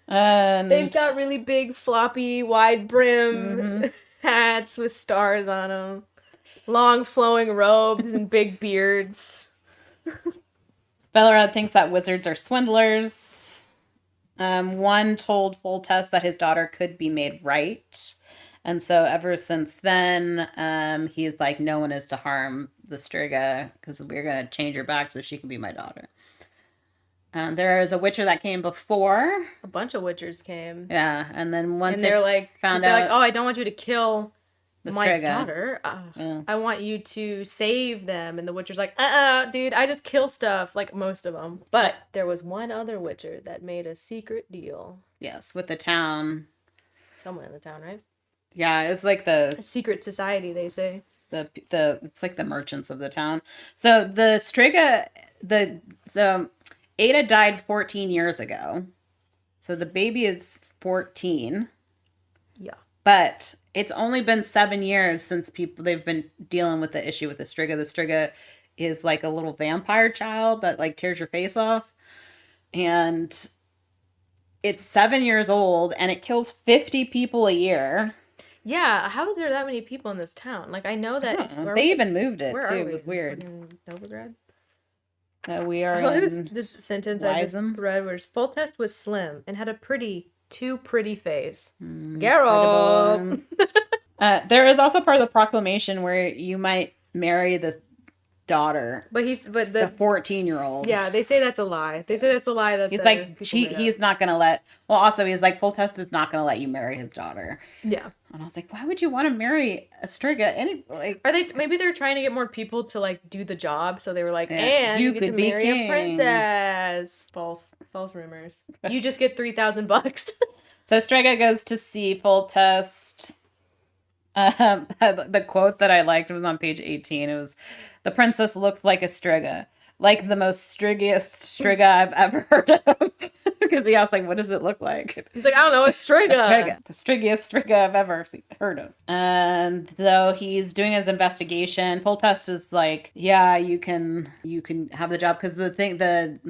A: They've got really big, floppy, wide brim hats with stars on them. Long, flowing robes and big beards.
B: Velarad thinks that wizards are swindlers. One told Foltest that his daughter could be made right. And so ever since then, he's like, no one is to harm the striga because we're going to change her back so she can be my daughter. There is a Witcher that came before.
A: A bunch of Witchers came.
B: Yeah, and then once
A: they're like,
B: found out,
A: like, oh, I don't want you to kill my
B: striga.
A: daughter. I want you to save them. And the Witcher's like, dude, I just kill stuff, like most of them. But there was one other Witcher that made a secret deal.
B: Yes, with the town.
A: Someone in the town, right?
B: Yeah, it's like a
A: secret society, they say.
B: It's like the merchants of the town. So the striga, Ada died 14 years ago. So the baby is 14.
A: Yeah.
B: But it's only been 7 years since they've been dealing with the issue with the striga. The striga is like a little vampire child that like tears your face off. And it's 7 years old and it kills 50 people a year.
A: Yeah, how is there that many people in this town? Like, I know that...
B: They even moved it, too. It was weird.
A: Novigrad?
B: We are in
A: this sentence
B: Wisem.
A: I just read was Foltest was slim and had a too pretty face. Geralt!
B: There is also part of the proclamation where you might marry the daughter.
A: But
B: the 14-year-old.
A: Yeah, they say that's a lie. They say that's a lie that
B: he's like he's not gonna let. Well, also he's like, Foltest is not gonna let you marry his daughter.
A: Yeah.
B: And I was like, why would you want to marry a Striga?
A: Maybe they're trying to get more people to like do the job, so they were like, and you get to marry a princess. False rumors. You just get $3,000.
B: So Striga goes to see Foltest. The quote that I liked was on page 18. It was, "The princess looks like a Striga. Like the most striggiest Striga I've ever heard of." Because he asked, like, what does it look like?
A: He's like, I don't know, a Striga.
B: The striggiest Striga I've ever heard of. And though he's doing his investigation, Foltest is like, yeah, you can have the job. Because the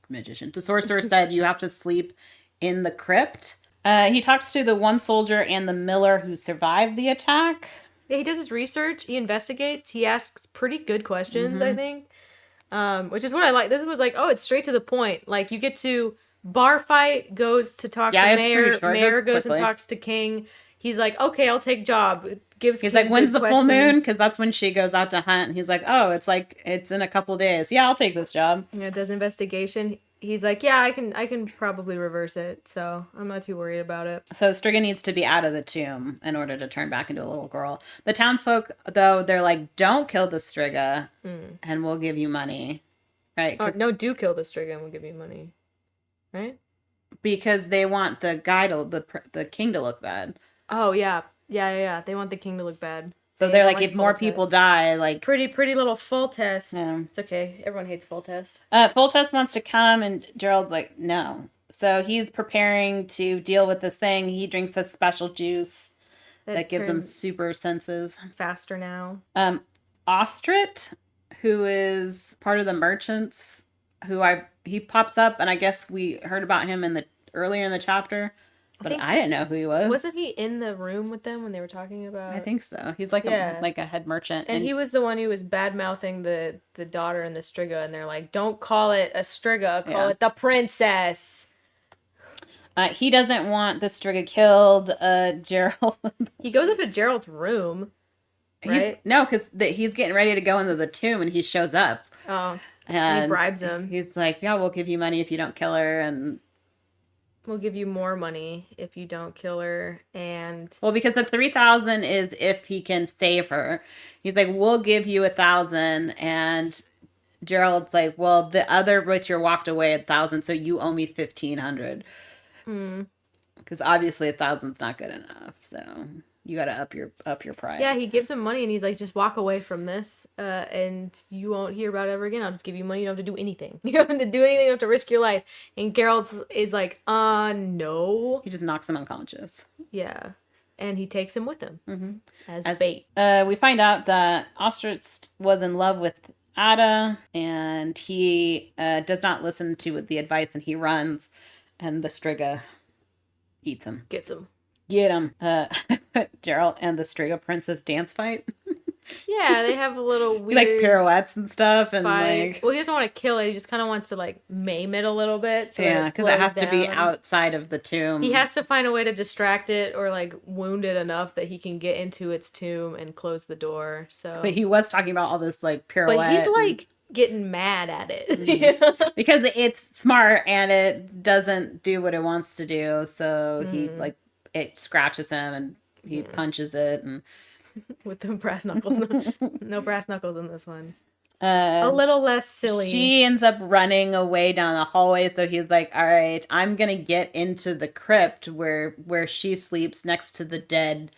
B: magician, the sorcerer said you have to sleep in the crypt. He talks to the one soldier and the miller who survived the attack.
A: Yeah, he does his research. He investigates. He asks pretty good questions, I think. Which is what I like. This was like, oh, it's straight to the point. Like, you get to bar fight, goes to talk to mayor. Mayor goes and talks to king. He's like, okay, I'll take job. He's
B: like, when's the full moon? Because that's when she goes out to hunt. And he's like, oh, it's in a couple days. Yeah, I'll take this job.
A: Yeah, does investigation. He's like, yeah, I can probably reverse it, so I'm not too worried about it.
B: So Striga needs to be out of the tomb in order to turn back into a little girl. The townsfolk, though, they're like, don't kill the Striga, and we'll give you money, right?
A: Oh, no, do kill the Striga and we'll give you money, right?
B: Because they want the guy the king to look bad.
A: Oh yeah. They want the king to look bad.
B: So they're like, if more people die, like...
A: Pretty little Foltest. Yeah. It's okay. Everyone hates Foltest.
B: Foltest wants to come, and Gerald's like, no. So he's preparing to deal with this thing. He drinks a special juice that gives him super senses.
A: Faster now.
B: Ostrit, who is part of the merchants, he pops up, and I guess we heard about him earlier in the chapter. But I didn't know who he was.
A: Wasn't he in the room with them when they were talking about...
B: I think so. He's like a head merchant.
A: And he was the one who was bad-mouthing the daughter and the Striga, and they're like, don't call it a Striga, call it the princess.
B: He doesn't want the Striga killed. Geralt...
A: He goes up to Geralt's room, right?
B: No, because he's getting ready to go into the tomb, and he shows up.
A: Oh, and he bribes him.
B: He's like, yeah, we'll give you money if you don't kill her, and...
A: We'll give you more money if you don't kill her, and...
B: Well, because the 3,000 is if he can save her. He's like, we'll give you 1,000, and Gerald's like, well, the other butcher walked away 1,000, so you owe me 1,500. Because obviously 1,000's not good enough, so you got to up your price.
A: Yeah, he gives him money, and he's like, just walk away from this, and you won't hear about it ever again. I'll just give you money. You don't have to do anything. You don't have to do anything. You don't have to risk your life. And Geralt is like, no.
B: He just knocks him unconscious.
A: Yeah. And he takes him with him as bait.
B: We find out that Ostritz was in love with Ada, and he does not listen to the advice, and he runs, and the Striga eats him.
A: Gets him.
B: Get him. Geralt and the Striga princess dance fight.
A: Yeah, they have a little weird...
B: like pirouettes and stuff. And
A: fight.
B: like...
A: Well, he doesn't want to kill it. He just kind of wants to like maim it a little bit.
B: So yeah, because it has to be outside of the tomb.
A: He has to find a way to distract it or like wound it enough that he can get into its tomb and close the door. So,
B: but he was talking about all this like pirouette.
A: But he's like getting mad at it.
B: Because it's smart and it doesn't do what it wants to do. So he like... It scratches him and he punches it and
A: with the brass knuckles. No brass knuckles in this one. A little less silly.
B: She ends up running away down the hallway, so he's like, all right, I'm gonna get into the crypt where she sleeps next to the dead...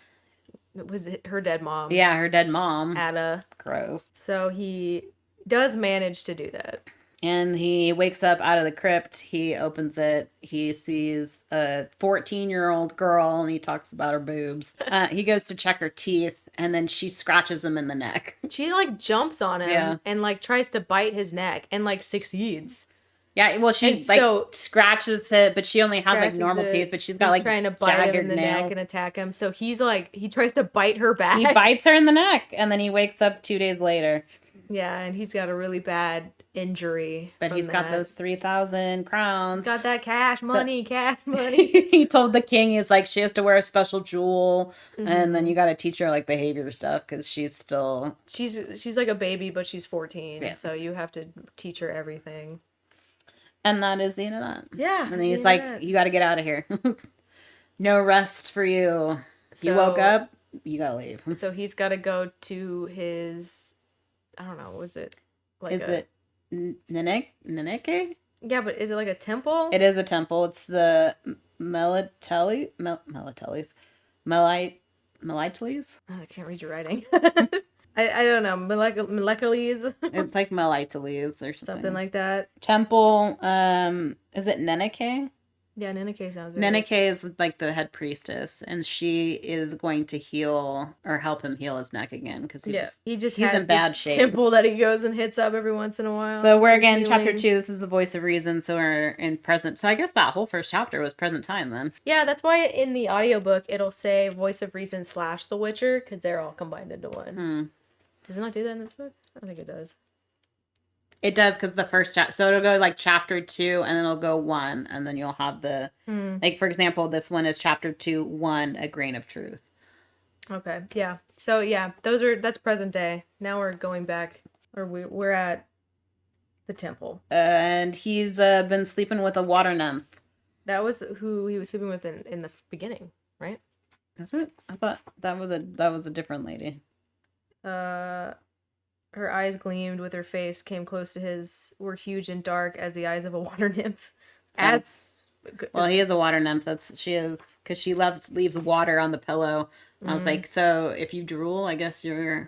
A: Was it her dead mom?
B: Yeah, her dead mom.
A: Ada.
B: Gross.
A: So he does manage to do that.
B: And he wakes up out of the crypt. He opens it. He sees a 14-year-old girl, and he talks about her boobs. He goes to check her teeth, and then she scratches him in the neck.
A: She, like, jumps on him and, like, tries to bite his neck and, like, succeeds.
B: Yeah, well, she, scratches it, but she only has, like, normal teeth, but she's got, like,
A: trying to bite him in the neck and attack him. So he's, like, he tries to bite her back.
B: He bites her in the neck, and then he wakes up 2 days later.
A: Yeah, and he's got a really bad injury.
B: But he's got those 3,000 crowns.
A: Got that cash money, cash money.
B: He told the king, he's like, she has to wear a special jewel, and then you got to teach her like behavior stuff because she's still
A: she's like a baby, but she's 14,
B: Yeah.
A: so you have to teach her everything.
B: And that is the end of that.
A: Yeah,
B: And then he's like, you got to get out of here. No rest for you. You woke up, you got to leave.
A: So he's got to go to his, I don't know, was it like
B: Is it Neneke?
A: Yeah, but is it like a temple?
B: It is a temple. It's the Meliteles?
A: I can't read your writing. I don't know. Molecules.
B: It's like Meliteles or
A: Something like that.
B: Temple. Is it Neneke?
A: Yeah, Neneke sounds right.
B: Neneke is like the head priestess, and she is going to heal or help him heal his neck again because he's in bad shape.
A: Temple that he goes and hits up every once in a while.
B: So we're again chapter 2. This is the voice of reason. So we're in present. So I guess that whole first chapter was present time then.
A: Yeah, that's why in the audiobook it'll say voice of reason / The Witcher because they're all combined into one. Does it not do that in this book? I think it does.
B: It does because the first chapter, so it'll go like chapter 2 and then it'll go 1 and then you'll have the, like for example, this one is chapter 2, 1, a grain of truth.
A: Okay, yeah. So yeah, that's present day. Now we're going back, or we're at the temple.
B: And he's been sleeping with a water nymph.
A: That was who he was sleeping with in the beginning, right?
B: Is it? I thought that was a different lady.
A: Her eyes gleamed with her face came close to his, were huge and dark as the eyes of a water nymph.
B: Well, he is a water nymph. She is, because she leaves water on the pillow. I was like, so if you drool, I guess you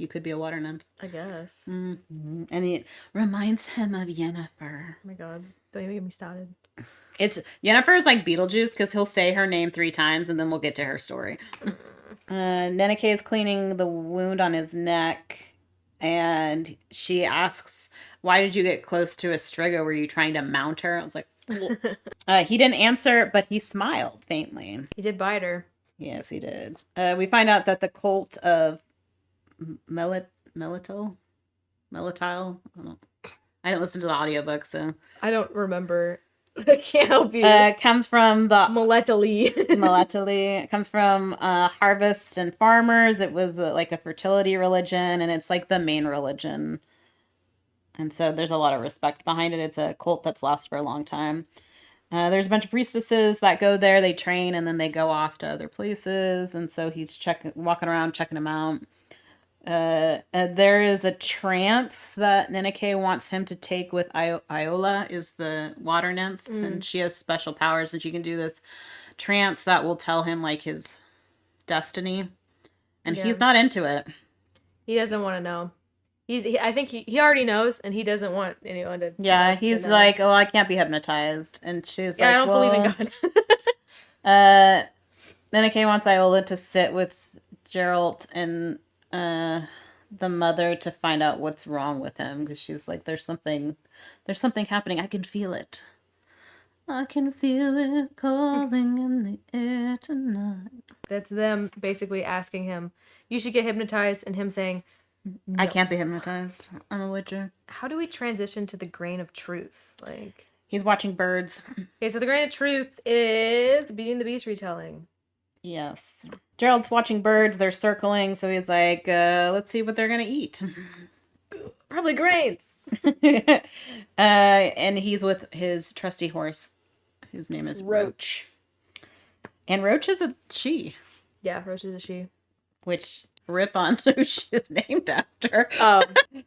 B: could be a water nymph.
A: I guess.
B: Mm-hmm. And it reminds him of Yennefer.
A: Oh my god, don't even get me started.
B: Yennefer is like Beetlejuice because he'll say her name 3 times and then we'll get to her story. Neneke is cleaning the wound on his neck. And she asks, why did you get close to Estriga? Were you trying to mount her? I was like, he didn't answer, but he smiled faintly.
A: He did bite her.
B: Yes, he did. We find out that the cult of Melitile? I didn't listen to the audiobook, so.
A: I don't remember. I can't help you.
B: Comes from the
A: Moletali.
B: It comes from harvest and farmers. It was like a fertility religion, and it's like the main religion. And so there's a lot of respect behind it. It's a cult that's lasted for a long time. There's a bunch of priestesses that go there. They train, and then they go off to other places. And so he's walking around, checking them out. There is a trance that Neneke wants him to take with Iola, is the water nymph, and she has special powers, and she can do this trance that will tell him like his destiny, and he's not into it.
A: He doesn't want to know. I think he already knows, and he doesn't want anyone to.
B: Yeah, he's like, oh, I can't be hypnotized, and she's like,
A: I don't believe in
B: God. Neneke wants Iola to sit with Geralt and the mother to find out what's wrong with him because she's like, there's something happening. I can feel it. I can feel it calling in the air tonight.
A: That's them basically asking him, you should get hypnotized, and him saying, no.
B: I can't be hypnotized. I'm a witcher.
A: How do we transition to the grain of truth? Like,
B: he's watching birds.
A: Okay, so the grain of truth is Beauty and the Beast retelling.
B: Yes. Gerald's watching birds. They're circling. So he's like, let's see what they're going to eat.
A: Probably grains.
B: And he's with his trusty horse, whose name is Roach. And Roach is a she.
A: Yeah, Roach is a she.
B: Which, rip on who she's named after.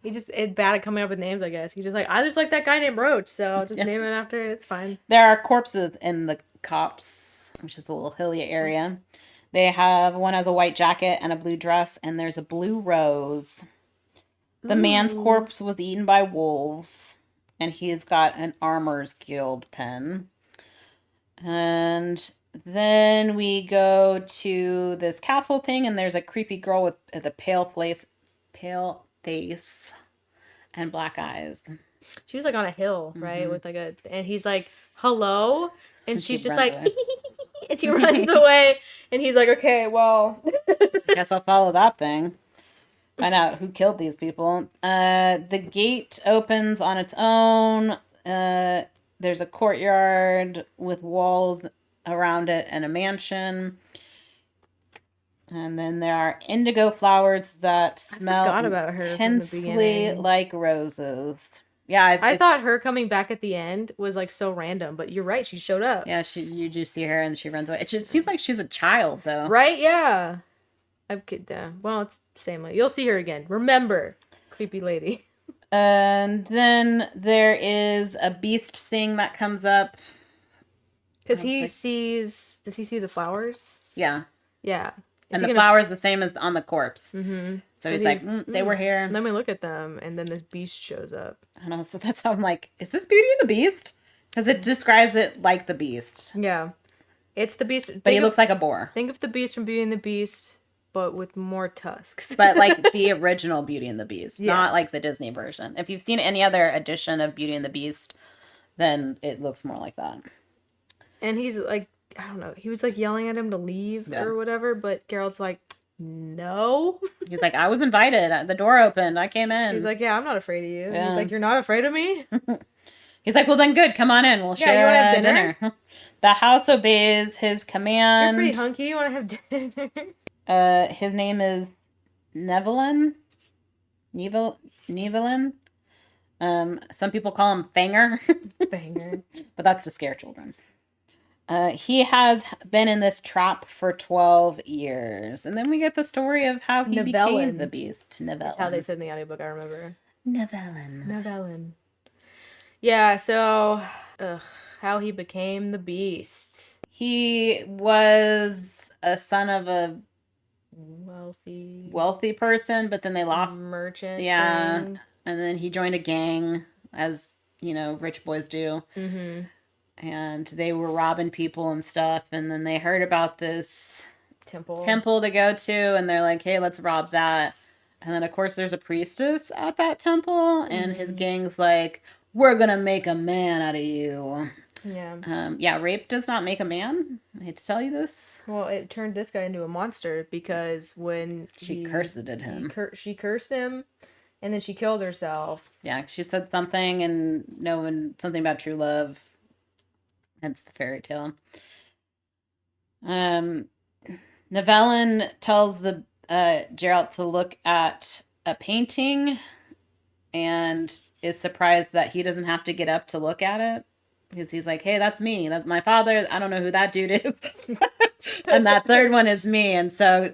A: He just is bad at coming up with names, I guess. He's just like, I just like that guy named Roach, so I'll just name it after it. It's fine.
B: There are corpses in the copse, which is a little hilly area. They have one has a white jacket and a blue dress, and there's a blue rose. The man's corpse was eaten by wolves, and he's got an Armor's Guild pen. And then we go to this castle thing, and there's a creepy girl with a pale face and black eyes.
A: She was like on a hill, right? With like and he's like, hello? And she's just like, and she runs away. And he's like, okay, well.
B: I guess I'll follow that thing. find out who killed these people. The gate opens on its own. There's a courtyard with walls around it and a mansion. And then there are indigo flowers that smell
A: forgot about her from the
B: intensely
A: beginning.
B: like roses. Yeah,
A: I thought her coming back at the end was like so random, but you're right. She showed up.
B: Yeah, you do see her and she runs away. It seems like she's a child, though.
A: Right? Yeah. Well, it's the same. You'll see her again. Remember, creepy lady.
B: And then there is a beast thing that comes up.
A: Because he sees. Does he see the flowers?
B: Yeah.
A: Yeah.
B: And the flower's the same as on the corpse.
A: Mm-hmm.
B: So he's like, they were here.
A: Let me look at them. And then this beast shows up.
B: And also, that's how I'm like, is this Beauty and the Beast? Because it describes it like the Beast.
A: Yeah. It's the beast.
B: But he looks like a boar.
A: Think of the beast from Beauty and the Beast, but with more tusks.
B: But like the original Beauty and the Beast, not like the Disney version. If you've seen any other edition of Beauty and the Beast, then it looks more like that.
A: And he's like, I don't know, he was like yelling at him to leave or whatever, but Geralt's like, no.
B: He's like, I was invited. The door opened. I came in.
A: He's like, yeah, I'm not afraid of you. Yeah. He's like, you're not afraid of me?
B: He's like, well, then good. Come on in. We'll share
A: you want to have dinner?
B: The house obeys his command.
A: You're pretty hunky. You want to have dinner?
B: His name is Nevelin. Nevelin. Some people call him Fanger.
A: Fanger.
B: But that's to scare children. He has been in this trap for 12 years. And then we get the story of how he became the beast. Nevelin.
A: That's how they said in the audiobook, I remember.
B: Nevelin.
A: Yeah, so how he became the beast.
B: He was a son of a wealthy person, but then they lost
A: merchant.
B: Yeah. Thing. And then he joined a gang, as rich boys do.
A: Mm-hmm.
B: And they were robbing people and stuff. And then they heard about this
A: temple
B: to go to. And they're like, hey, let's rob that. And then, of course, there's a priestess at that temple. And his gang's like, we're going to make a man out of you.
A: Yeah.
B: Rape does not make a man. I hate to tell you this.
A: Well, it turned this guy into a monster because when
B: she cursed him.
A: She cursed him. And then she killed herself.
B: Yeah, she said something something about true love. Hence the fairy tale. Nevelin tells the Geralt to look at a painting and is surprised that he doesn't have to get up to look at it. Because he's like, hey, that's me. That's my father. I don't know who that dude is. And that third one is me. And so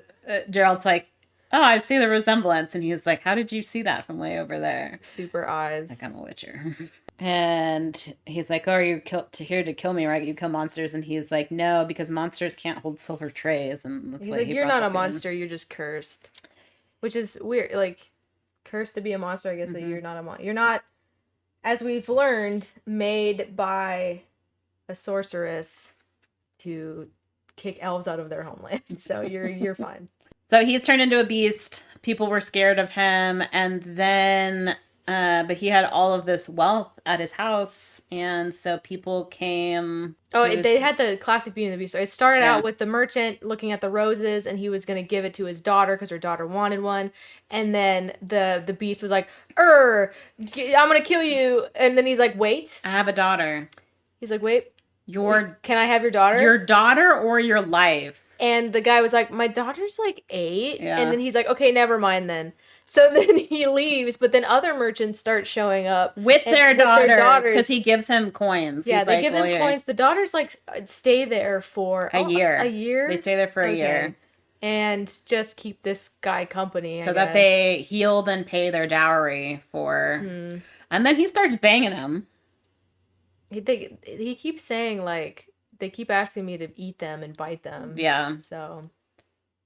B: Geralt's like, oh, I see the resemblance. And he's like, how did you see that from way over there?
A: Super eyes.
B: Like, I'm a witcher. And he's like, oh, are you here to kill me, right? You kill monsters. And he's like, no, because monsters can't hold silver trays. And that's what
A: you're not a monster. You're just cursed. Which is weird. Like, cursed to be a monster, I guess, that you're not a monster. You're not, as we've learned, made by a sorceress to kick elves out of their homeland. So you're fine.
B: So he's turned into a beast. People were scared of him. And then, but he had all of this wealth at his house. And so people came.
A: They had the classic Beauty and the Beast. So it started out with the merchant looking at the roses and he was going to give it to his daughter because her daughter wanted one. And then the beast was like, I'm going to kill you. And then he's like, wait.
B: I have a daughter.
A: He's like, wait.
B: Can
A: I have your daughter?
B: Your daughter or your life?
A: And the guy was like, my daughter's like 8.
B: Yeah.
A: And then he's like, okay, never mind then. So then he leaves, but then other merchants start showing up
B: with their daughters because he gives him coins.
A: Yeah, they give them coins. The daughters stay there for
B: a year.
A: A year.
B: They stay there for a year,
A: and just keep this guy company,
B: so that they heal and pay their dowry for. Mm-hmm. And then he starts banging them.
A: He keeps saying they keep asking me to eat them and bite them.
B: Yeah.
A: So.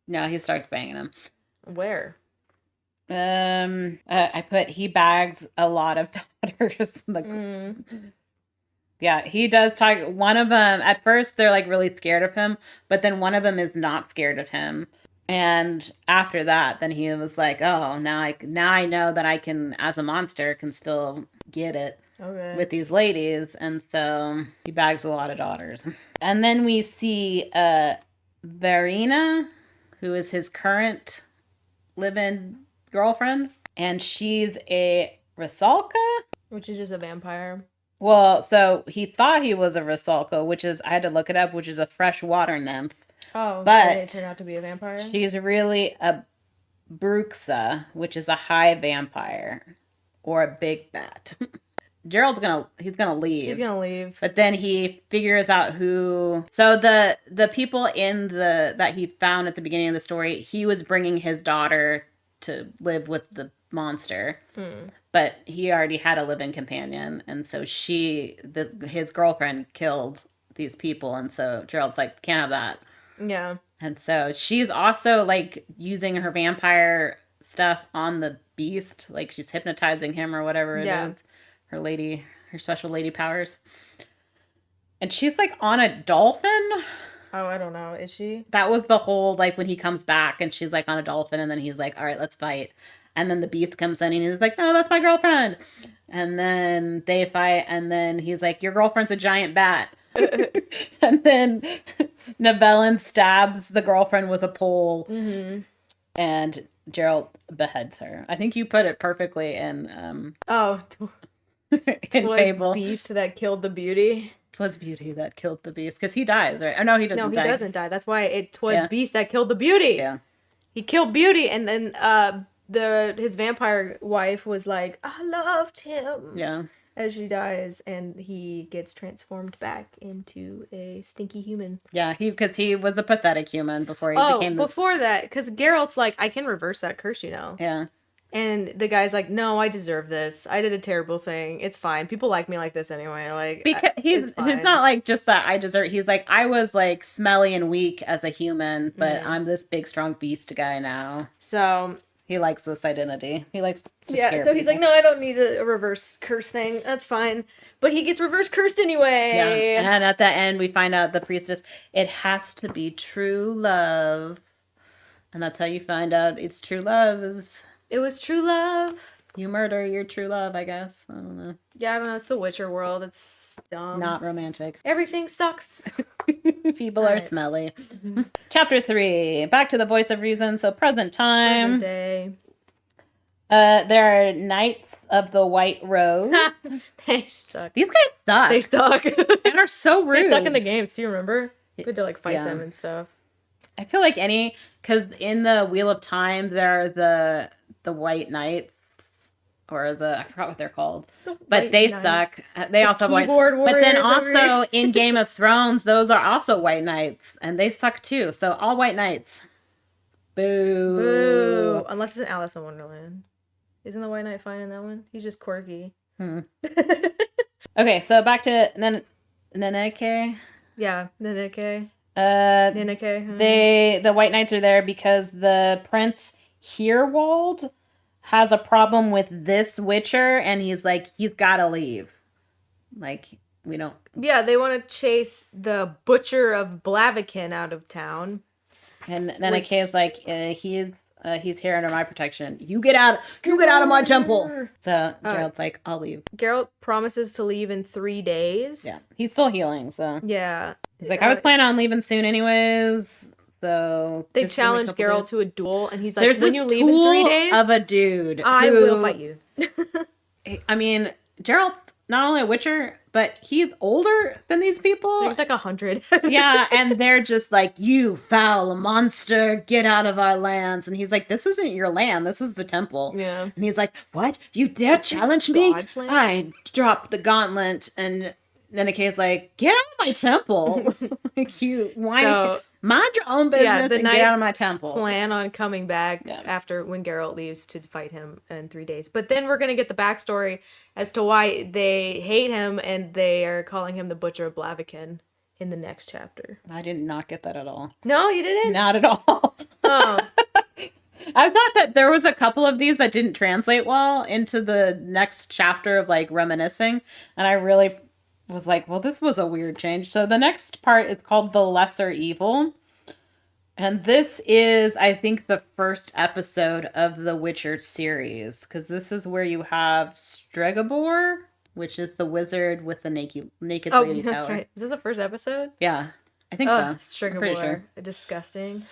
B: No, he starts banging them.
A: Where?
B: I put he bags a lot of daughters. Yeah, he does talk. One of them, at first, they're really scared of him, but then one of them is not scared of him. And after that, then he was like, "Oh, now I know that I can, as a monster, can still get it with these ladies." And so he bags a lot of daughters. And then we see Verena, who is his current live-in girlfriend, and she's a Rusalka,
A: which is just a vampire.
B: Well, so he thought he was a Rusalka, which is, I had to look it up, which is a freshwater nymph.
A: Oh,
B: but
A: it turned out to be a vampire.
B: She's really a Bruxa, which is a high vampire or a big bat. Gerald's he's gonna leave.
A: He's gonna leave.
B: But then he figures out who. So the people in that he found at the beginning of the story, he was bringing his daughter to live with the monster. But he already had a live-in companion, and so his girlfriend killed these people, and so Gerald's like, can't have that.
A: Yeah.
B: And so she's also like using her vampire stuff on the beast, like she's hypnotizing him or whatever it is. Her special lady powers. And she's like on a dolphin.
A: Oh, I don't know. Is she?
B: That was the whole, like, when he comes back and she's like on a dolphin, and then he's like, all right, let's fight. And then the beast comes in and he's like, no, that's my girlfriend. And then they fight, and then he's like, your girlfriend's a giant bat. And then Nivellen stabs the girlfriend with a pole.
A: Mm-hmm.
B: And Geralt beheads her. I think you put it perfectly in in Fable.
A: Beast that killed the beauty.
B: 'Twas Beauty that killed the beast, because he dies, right? Oh no, he doesn't.
A: No, he doesn't die. That's why it was Beast that killed the beauty.
B: Yeah,
A: he killed Beauty, and then his vampire wife was like, I loved him.
B: Yeah.
A: As she dies, and he gets transformed back into a stinky human.
B: Yeah, because he was a pathetic human before he became.
A: Before that, because Geralt's like, I can reverse that curse, you know.
B: Yeah.
A: And the guy's like, no, I deserve this. I did a terrible thing. It's fine. People like me like this anyway. Like,
B: because he's not like just that I deserve. He's like, I was like smelly and weak as a human, but I'm this big strong beast guy now.
A: So
B: he likes this identity. He likes to
A: scare people. He's like, no, I don't need a reverse curse thing. That's fine. But he gets reverse cursed anyway.
B: Yeah. And at the end, we find out the priestess, it has to be true love. And that's how you find out it's true love.
A: It was true love.
B: You murder your true love, I guess. I don't know.
A: Yeah, I don't know. It's the Witcher world. It's dumb.
B: Not romantic.
A: Everything sucks.
B: People are smelly. Mm-hmm. Chapter 3. Back to the voice of reason. So present time.
A: Present day.
B: There are Knights of the White Rose.
A: They suck.
B: These guys suck.
A: They suck.
B: They are so rude.
A: They suck in the games. Do you remember? We had to like fight them and stuff.
B: I feel like because in the Wheel of Time, there are the White Knights, or I forgot what they're called, but they suck. They also have white. But then also in Game of Thrones, those are also White Knights, and they suck too. So all White Knights. Boo.
A: Boo. Unless it's in Alice in Wonderland. Isn't the White Knight fine in that one? He's just quirky.
B: Okay, so back to Neneke.
A: Yeah, Neneke.
B: The White Knights are there because the Prince Herewald has a problem with this Witcher, and he's like, he's gotta leave. Like, we don't.
A: Yeah, they want to chase the Butcher of Blaviken out of town.
B: And Neneke is like, he's here under my protection. You get out of my temple. So Geralt's like, I'll leave.
A: Geralt promises to leave in 3 days.
B: Yeah, he's still healing, so
A: yeah.
B: He's like, I was planning on leaving soon anyways. So
A: they challenge Geralt to a duel, and he's like, when you leave in 3 days,
B: of a dude,
A: I will fight you.
B: I mean, Geralt's not only a Witcher, but he's older than these people.
A: He's like 100.
B: Yeah, and they're just like, you foul monster, get out of our lands. And he's like, this isn't your land, this is the temple.
A: Yeah.
B: And he's like, what? You dare challenge me? I drop the gauntlet. And Neneke's like, get out of my temple. Like, you whiny. Mind your own business and get out of my temple.
A: Plan on coming back after when Geralt leaves to fight him in 3 days. But then we're going to get the backstory as to why they hate him and they are calling him the Butcher of Blaviken in the next chapter.
B: I did not get that at all.
A: No, you didn't?
B: Not at all.
A: Oh.
B: I thought that there was a couple of these that didn't translate well into the next chapter of like reminiscing. And I really was like, well, this was a weird change. So the next part is called The Lesser Evil. And this is, I think, the first episode of the Witcher series. Because this is where you have Stregobor, which is the wizard with the naked lady tower.
A: Right. Is this the first episode?
B: Yeah, I think so.
A: Stregobor. Sure. Disgusting.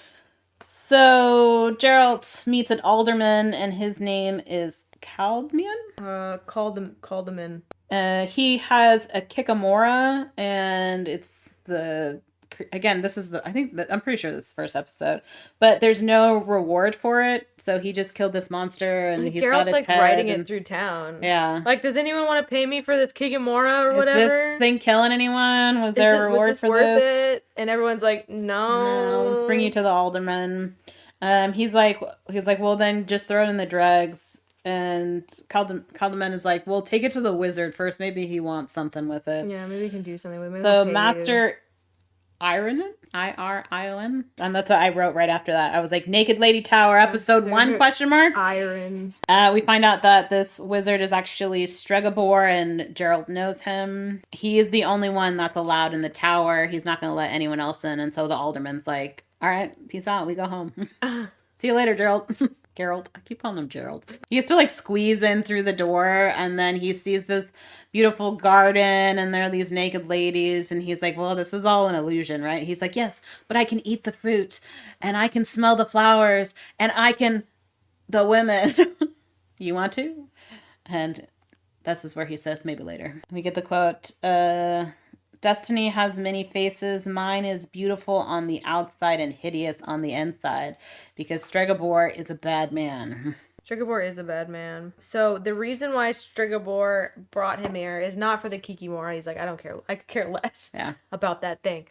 B: So Geralt meets an alderman, and his name is Caldmian.
A: Called them in.
B: He has a Kikamora, and it's again, this is I'm pretty sure this is the first episode, but there's no reward for it, so he just killed this monster, and he's got
A: Geralt's
B: its
A: like
B: head
A: riding
B: and,
A: it through town.
B: yeah.
A: Like, does anyone want to pay me for this Kikimora or
B: Is
A: whatever?
B: this thing killing anyone? Was there a reward
A: was this
B: for
A: worth
B: this?
A: it? And everyone's like,
B: No, let's bring you
A: no.
B: to the alderman. He's like, well, then just throw it in the dregs. And Caldeman is like, well, take it to the wizard first. Maybe he wants something with it.
A: Yeah, maybe we can do something with it.
B: So Master Iron, Iron, and that's what I wrote right after that. I was like, Naked Lady Tower, episode 1, question mark.
A: Iron.
B: We find out that this wizard is actually Stregobor, and Geralt knows him. He is the only one that's allowed in the tower. He's not going to let anyone else in, and so the alderman's like, all right, peace out, we go home. See you later, Geralt. Geralt. I keep calling him Gerald. He has to like squeeze in through the door, and then he sees this beautiful garden, and there are these naked ladies, and he's like, well, this is all an illusion, right? He's like, yes, but I can eat the fruit, and I can smell the flowers, and I can... the women. You want to? And this is where he says, maybe later. We get the quote, Destiny has many faces. Mine is beautiful on the outside and hideous on the inside, because Stregobor is a bad man.
A: Stregobor is a bad man. So the reason why Stregobor brought him here is not for the Kikimora. He's like, I don't care. I could care less about that thing.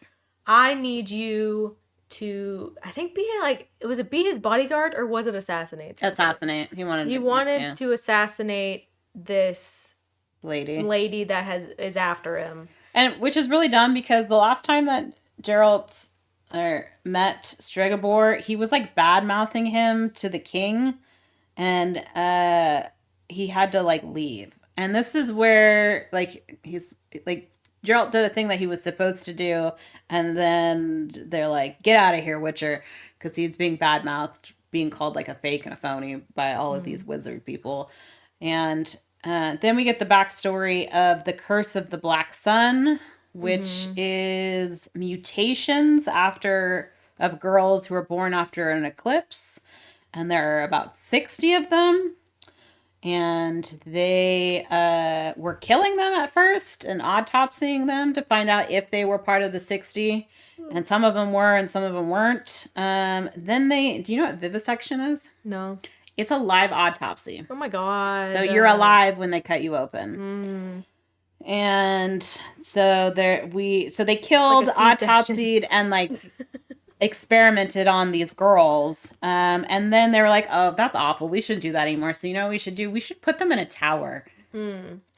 A: I need you to, I think, be like, was it be his bodyguard or was it assassinate?
B: Assassinate. He wanted
A: to assassinate this lady that is after him.
B: And which is really dumb, because the last time that Geralt met Stregobor, he was like bad mouthing him to the king, and he had to like leave. And this is where like he's like, Geralt did a thing that he was supposed to do, and then they're like, get out of here, Witcher, because he's being bad mouthed, being called like a fake and a phony by all of these wizard people. And then we get the backstory of the Curse of the Black Sun, which is mutations of girls who were born after an eclipse. And there are about 60 of them. And they were killing them at first and autopsying them to find out if they were part of the 60. And some of them were and some of them weren't. Then do you know what vivisection is?
A: No.
B: It's a live autopsy.
A: Oh my god.
B: So you're alive when they cut you open. And so they killed, like autopsied, and like experimented on these girls. And then they were like, oh, that's awful. We shouldn't do that anymore. So you know what we should do? We should put them in a tower.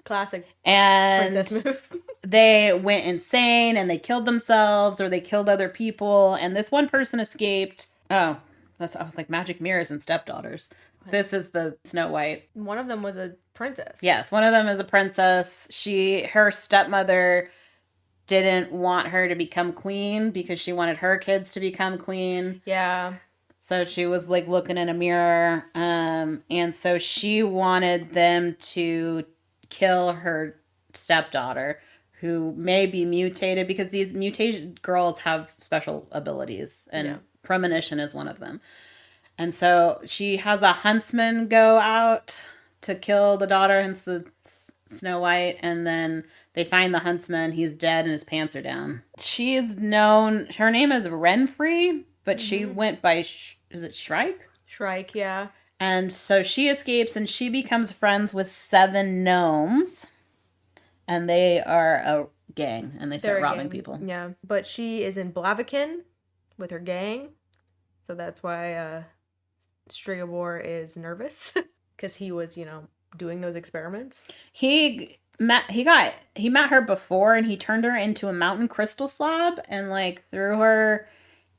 A: Classic
B: And
A: princess move.
B: They went insane and they killed themselves or they killed other people. And this one person escaped. I was like, magic mirrors and stepdaughters. This is the Snow White.
A: One of them was a princess.
B: Yes, one of them is a princess. Her stepmother didn't want her to become queen because she wanted her kids to become queen.
A: Yeah.
B: So she was like looking in a mirror. And so she wanted them to kill her stepdaughter, who may be mutated, because these mutated girls have special abilities, and premonition is one of them. And so she has a huntsman go out to kill the daughter, hence the Snow White, and then they find the huntsman. He's dead and his pants are down. She is known, her name is Renfrey, but she went by, is it Shrike?
A: Shrike, yeah.
B: And so she escapes and she becomes friends with 7 gnomes. And they are a gang, and they start robbing people.
A: Yeah, but she is in Blaviken with her gang. So that's why Stregobor is nervous, because he was, doing those experiments.
B: He met her before, and he turned her into a mountain crystal slab and like threw her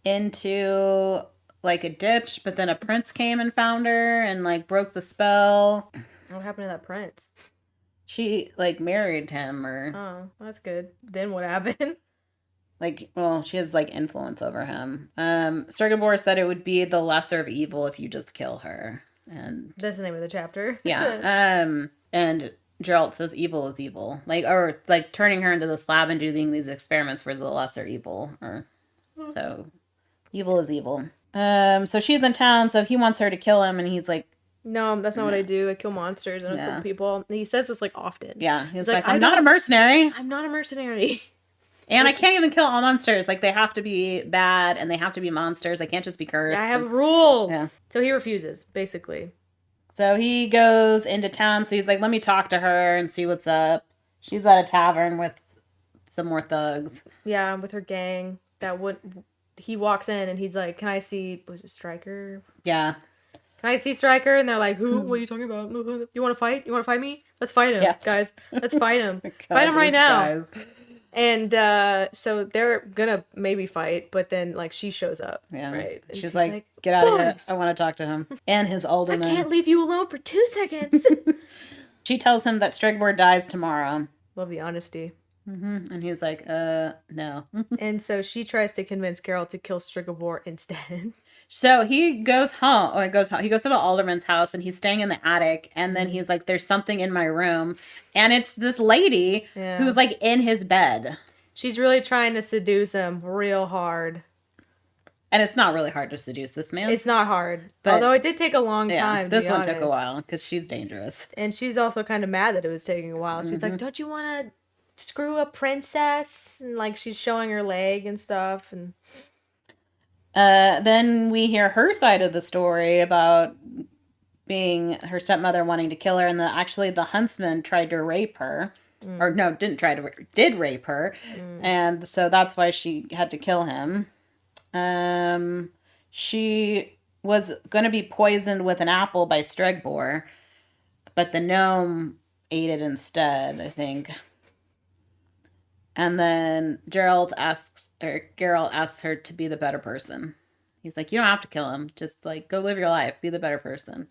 B: into like a ditch, but then a prince came and found her and like broke the spell.
A: What happened to that prince?
B: She like married him, or
A: that's good. Then what happened?
B: Like, well, she has like influence over him. Stregobor said it would be the lesser of evil if you just kill her. And
A: that's the name of the chapter.
B: Yeah. And Geralt says evil is evil. Or turning her into the slab and doing these experiments for the lesser evil. So evil is evil. So she's in town, so he wants her to kill him, and he's like,
A: no, that's not what I do. I kill monsters and I kill people. And he says this like often.
B: Yeah, he's like, I'm not a mercenary.
A: I'm not a mercenary.
B: And I can't even kill all monsters. Like, they have to be bad and they have to be monsters. I can't just be cursed.
A: I have rules.
B: Yeah.
A: So he refuses, basically.
B: So he goes into town. So he's like, let me talk to her and see what's up. She's at a tavern with some more thugs.
A: Yeah, with her gang. He walks in and he's like, can I see, was it Stryker?
B: Yeah.
A: Can I see Stryker? And they're like, who? What are you talking about? You want to fight? You want to fight me? Let's fight him, guys. Let's fight him. Fight him right now. Guys. And so they're gonna maybe fight, but then like she shows up. Yeah. Right. And
B: she's like, get out of here. I want to talk to him. And his alderman.
A: I can't leave you alone for 2 seconds.
B: She tells him that Stregobor dies tomorrow.
A: Love the honesty.
B: And he's like, no.
A: And so she tries to convince Geralt to kill Stregobor instead.
B: So he goes home. He goes to the alderman's house, and he's staying in the attic. And then he's like, "There's something in my room," and it's this lady who's like in his bed.
A: She's really trying to seduce him real hard.
B: And it's not really hard to seduce this man.
A: It's not hard, although it did take a long time.
B: This one took a while because she's dangerous,
A: and she's also kind of mad that it was taking a while. She's like, "Don't you want to screw a princess?" And like she's showing her leg and stuff, and.
B: Then we hear her side of the story about being her stepmother wanting to kill her, and actually the huntsman tried to rape her, or no, did rape her, and so that's why she had to kill him. She was going to be poisoned with an apple by Stregobor, but the gnome ate it instead, I think. And then Geralt asks her to be the better person. He's like, you don't have to kill him. Just like, go live your life. Be the better person.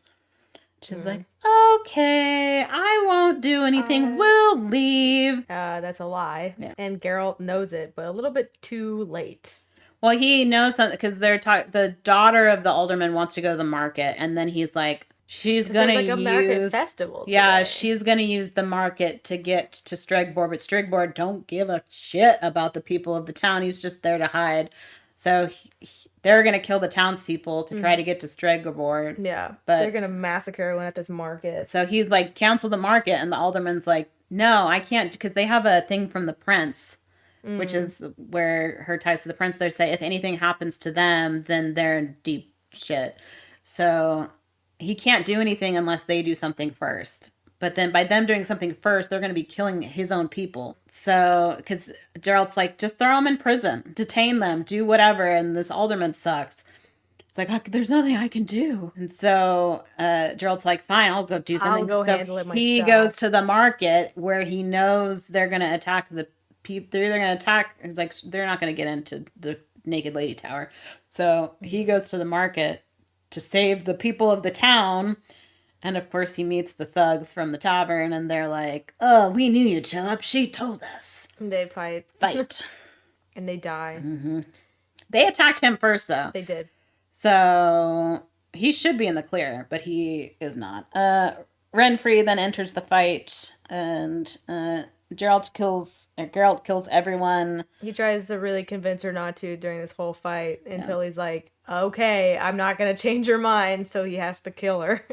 B: She's like, okay, I won't do anything. We'll leave.
A: That's a lie. Yeah. And Geralt knows it, but a little bit too late.
B: Well, he knows something because the daughter of the alderman wants to go to the market. And then he's like, she's gonna use a
A: market festival.
B: Yeah, she's gonna use the market to get to Stregobor, but Stregobor don't give a shit about the people of the town. He's just there to hide. So they're gonna kill the townspeople to try to get to Stregobor.
A: Yeah, but they're gonna massacre everyone at this market.
B: So he's like, cancel the market, and the alderman's like, no, I can't, because they have a thing from the prince, which is where her ties to the prince. They say if anything happens to them, then they're in deep shit. So he can't do anything unless they do something first. But then by them doing something first, they're going to be killing his own people. So, because Geralt's like, just throw them in prison, detain them, do whatever. And this alderman sucks. It's like, there's nothing I can do. And so Geralt's like, fine, I'll go do something.
A: I'll go handle it myself.
B: He goes to the market where he knows they're going to attack the people. They're either going to attack. It's like, they're not going to get into the Naked Lady Tower. So he goes to the market to save the people of the town. And of course he meets the thugs from the tavern, and they're like, oh, we knew you'd show up. She told us.
A: And they fight. And they die.
B: They attacked him first, though.
A: They did.
B: So he should be in the clear, but he is not. Renfri then enters the fight, and Geralt kills everyone.
A: He tries to really convince her not to during this whole fight until he's like, okay, I'm not going to change your mind, so he has to kill her.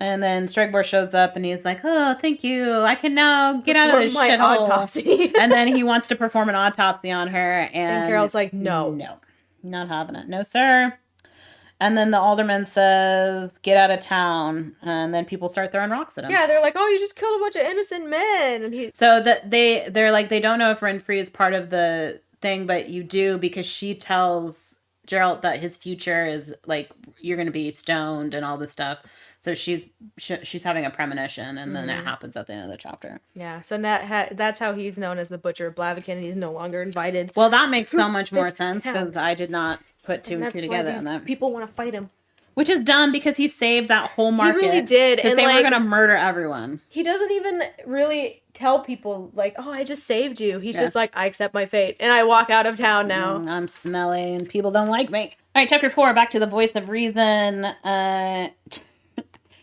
B: And then Stregobor shows up and he's like, oh, thank you. I can now get out of this shithole.
A: Autopsy.
B: And then he wants to perform an autopsy on her. And
A: Geralt's like, no.
B: No, not having it. No, sir. And then the alderman says, get out of town. And then people start throwing rocks at him.
A: Yeah, they're like, oh, you just killed a bunch of innocent men. And
B: So they're like, they don't know if Renfri is part of the thing, but you do, because she tells Geralt that his future is like, you're going to be stoned and all this stuff. So she's having a premonition, and then it happens at the end of the chapter.
A: Yeah, so that's how he's known as the Butcher of Blaviken, and he's no longer invited.
B: Well, that makes so much more sense, because I did not put two and two together on that.
A: People want to fight him.
B: Which is dumb, because he saved that whole market.
A: He really did.
B: Because they were going to murder everyone.
A: He doesn't even really tell people, like, oh, I just saved you. He's just like, I accept my fate, and I walk out of town now.
B: I'm smelly, and people don't like me. All right, chapter 4, back to the voice of reason.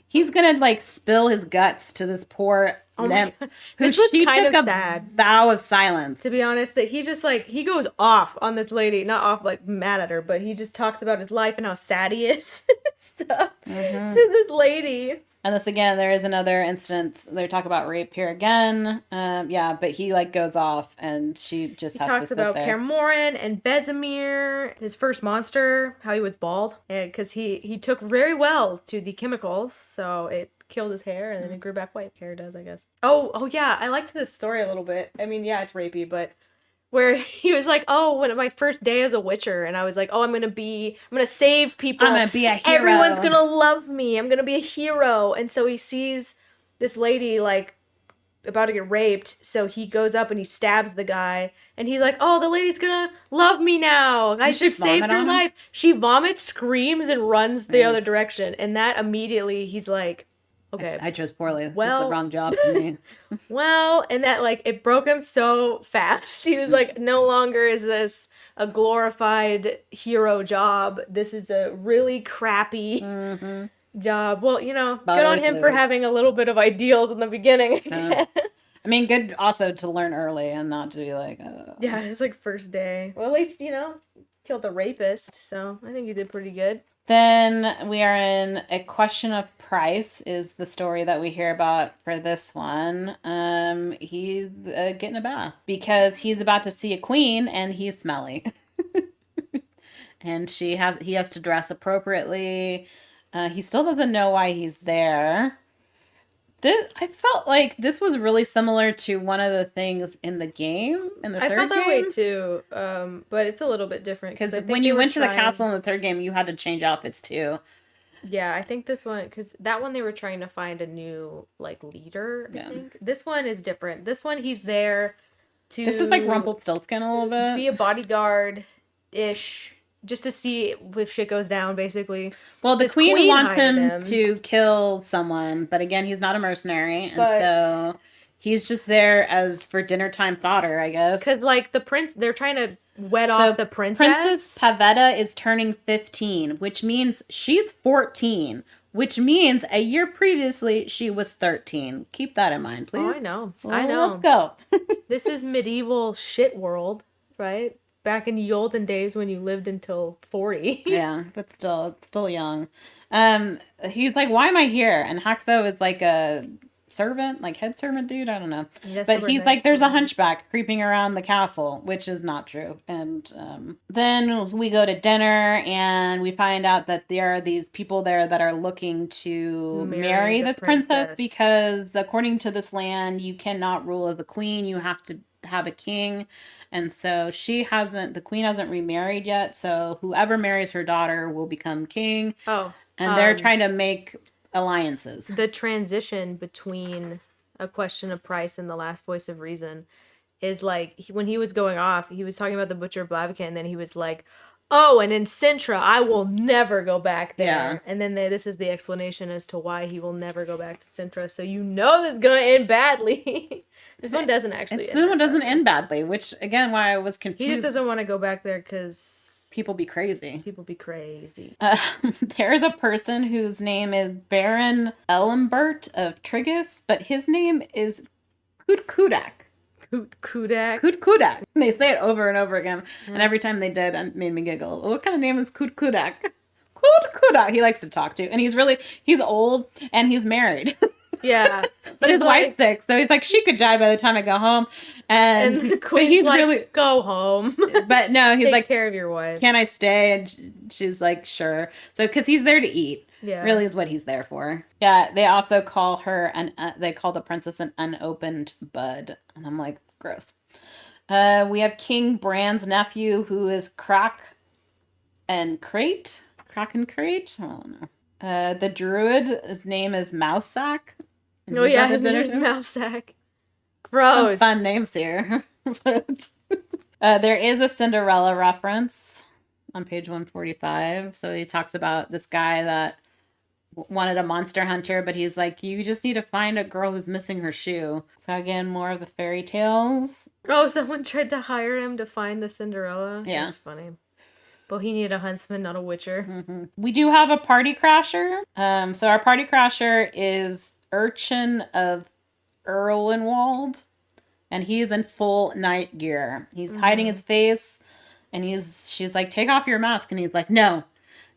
B: He's gonna like spill his guts to this poor
A: Oh my God.
B: who
A: This was
B: she
A: kind
B: took
A: of
B: a
A: sad,
B: vow of silence.
A: to be honest, that he just like, he goes off on this lady, not off like mad at her, but he just talks about his life and how sad he is and stuff to this lady.
B: And this again, there is another instance. They talk about rape here again. Yeah, but he like goes off, and she just
A: He
B: has to
A: talks
B: sit
A: about
B: there.
A: Kermoren and Vesemir, his first monster, how he was bald, because he took very well to the chemicals, so it killed his hair and then it grew back white. Hair does, I guess. Oh yeah, I liked this story a little bit. I mean, yeah, it's rapey, but where he was like, "Oh, when my first day as a Witcher," and I was like, "Oh, I'm gonna save people.
B: I'm gonna be a hero.
A: Everyone's gonna love me. I'm gonna be a hero." And so he sees this lady like about to get raped, so he goes up and he stabs the guy, and he's like, "Oh, the lady's gonna love me now. I just saved her life." She vomits, screams, and runs the other direction, and that immediately he's like, "Okay,
B: I chose poorly. This is
A: well-
B: the wrong job for me.
A: well," and that like it broke him so fast. He was like, "No longer is this a glorified hero job. This is a really crappy job." Well, you know, good on him for having a little bit of ideals in the beginning, I guess.
B: I mean, good also to learn early and not to be like,
A: Yeah, it's like first day. Well, at least, you know, killed a rapist, so I think you did pretty good.
B: Then we are in A Question of Price is the story that we hear about for this one. He's getting a bath because he's about to see a queen and he's smelly. And he has to dress appropriately. He still doesn't know why he's there. I felt like this was really similar to one of the things in the game, in the third game.
A: I felt that way too, but it's a little bit different.
B: Because when you went to the castle in the third game, you had to change outfits too.
A: Yeah, I think this one, because that one they were trying to find a new, like, leader, I think. This one is different. This one, he's there to...
B: This is like Rumpelstiltskin a little bit.
A: Be a bodyguard-ish, just to see if shit goes down, basically.
B: Well, the queen wants him to kill someone, but again, he's not a mercenary, and so he's just there as for dinner time fodder, I guess.
A: Because, like, they're trying to wed off the princess.
B: Princess Pavetta is turning 15, which means she's 14, which means a year previously she was 13. Keep that in mind, please.
A: Oh, I know. I know.
B: Let's go.
A: This is medieval shit world, right? Back in the olden days when you lived until 40.
B: Yeah, but still young. He's like, why am I here? And Haxo is like a servant, like head servant dude, I don't know. But he's like, there's a hunchback creeping around the castle, which is not true. And then we go to dinner and we find out that there are these people there that are looking to marry this princess because according to this land, you cannot rule as a queen. You have to have a king. And so the queen hasn't remarried yet. So whoever marries her daughter will become king.
A: Oh.
B: And they're trying to make alliances.
A: The transition between A Question of Price and The Last Voice of Reason is like, when he was going off, he was talking about the Butcher of Blaviken, and then he was like, "Oh, and in Sintra, I will never go back there." Yeah. And then this is the explanation as to why he will never go back to Sintra. So you know this is going to end badly. This one doesn't actually
B: end. This one doesn't end badly, which, again, why I was confused.
A: He just doesn't want to go back there because...
B: people be crazy.
A: People be crazy.
B: There's a person whose name is Baron Ellenbert of Trigus, but his name is Kudak. Kudak. They say it over and over again, and every time they did, it made me giggle. What kind of name is Kudak? Kudak. He likes to talk to, and he's old, and he's married.
A: Yeah.
B: But his wife's sick, so he's like, she could die by the time I go home. And
A: the queen's like, really, go home.
B: But no, he's like,
A: take care of your wife.
B: Can I stay? And she's like, sure. So, because he's there to eat. Yeah. Really is what he's there for. Yeah, they also call her, they call the princess an unopened bud. And I'm like, gross. We have King Bran's nephew, who is Crack and Crate. I don't know. The druid, his name is Mousesack.
A: Oh yeah, his name is Mousesack. Gross.
B: Some fun names here. But there is a Cinderella reference on page 145. So he talks about this guy that wanted a monster hunter, but he's like, you just need to find a girl who's missing her shoe. So again, more of the fairy tales.
A: Oh, someone tried to hire him to find the Cinderella?
B: Yeah.
A: That's funny. But he needed a huntsman, not a witcher.
B: Mm-hmm. We do have a party crasher. So our party crasher is Urchin of Erlenwald, and he's in full night gear. He's hiding his face, and she's like, take off your mask, and he's like, no,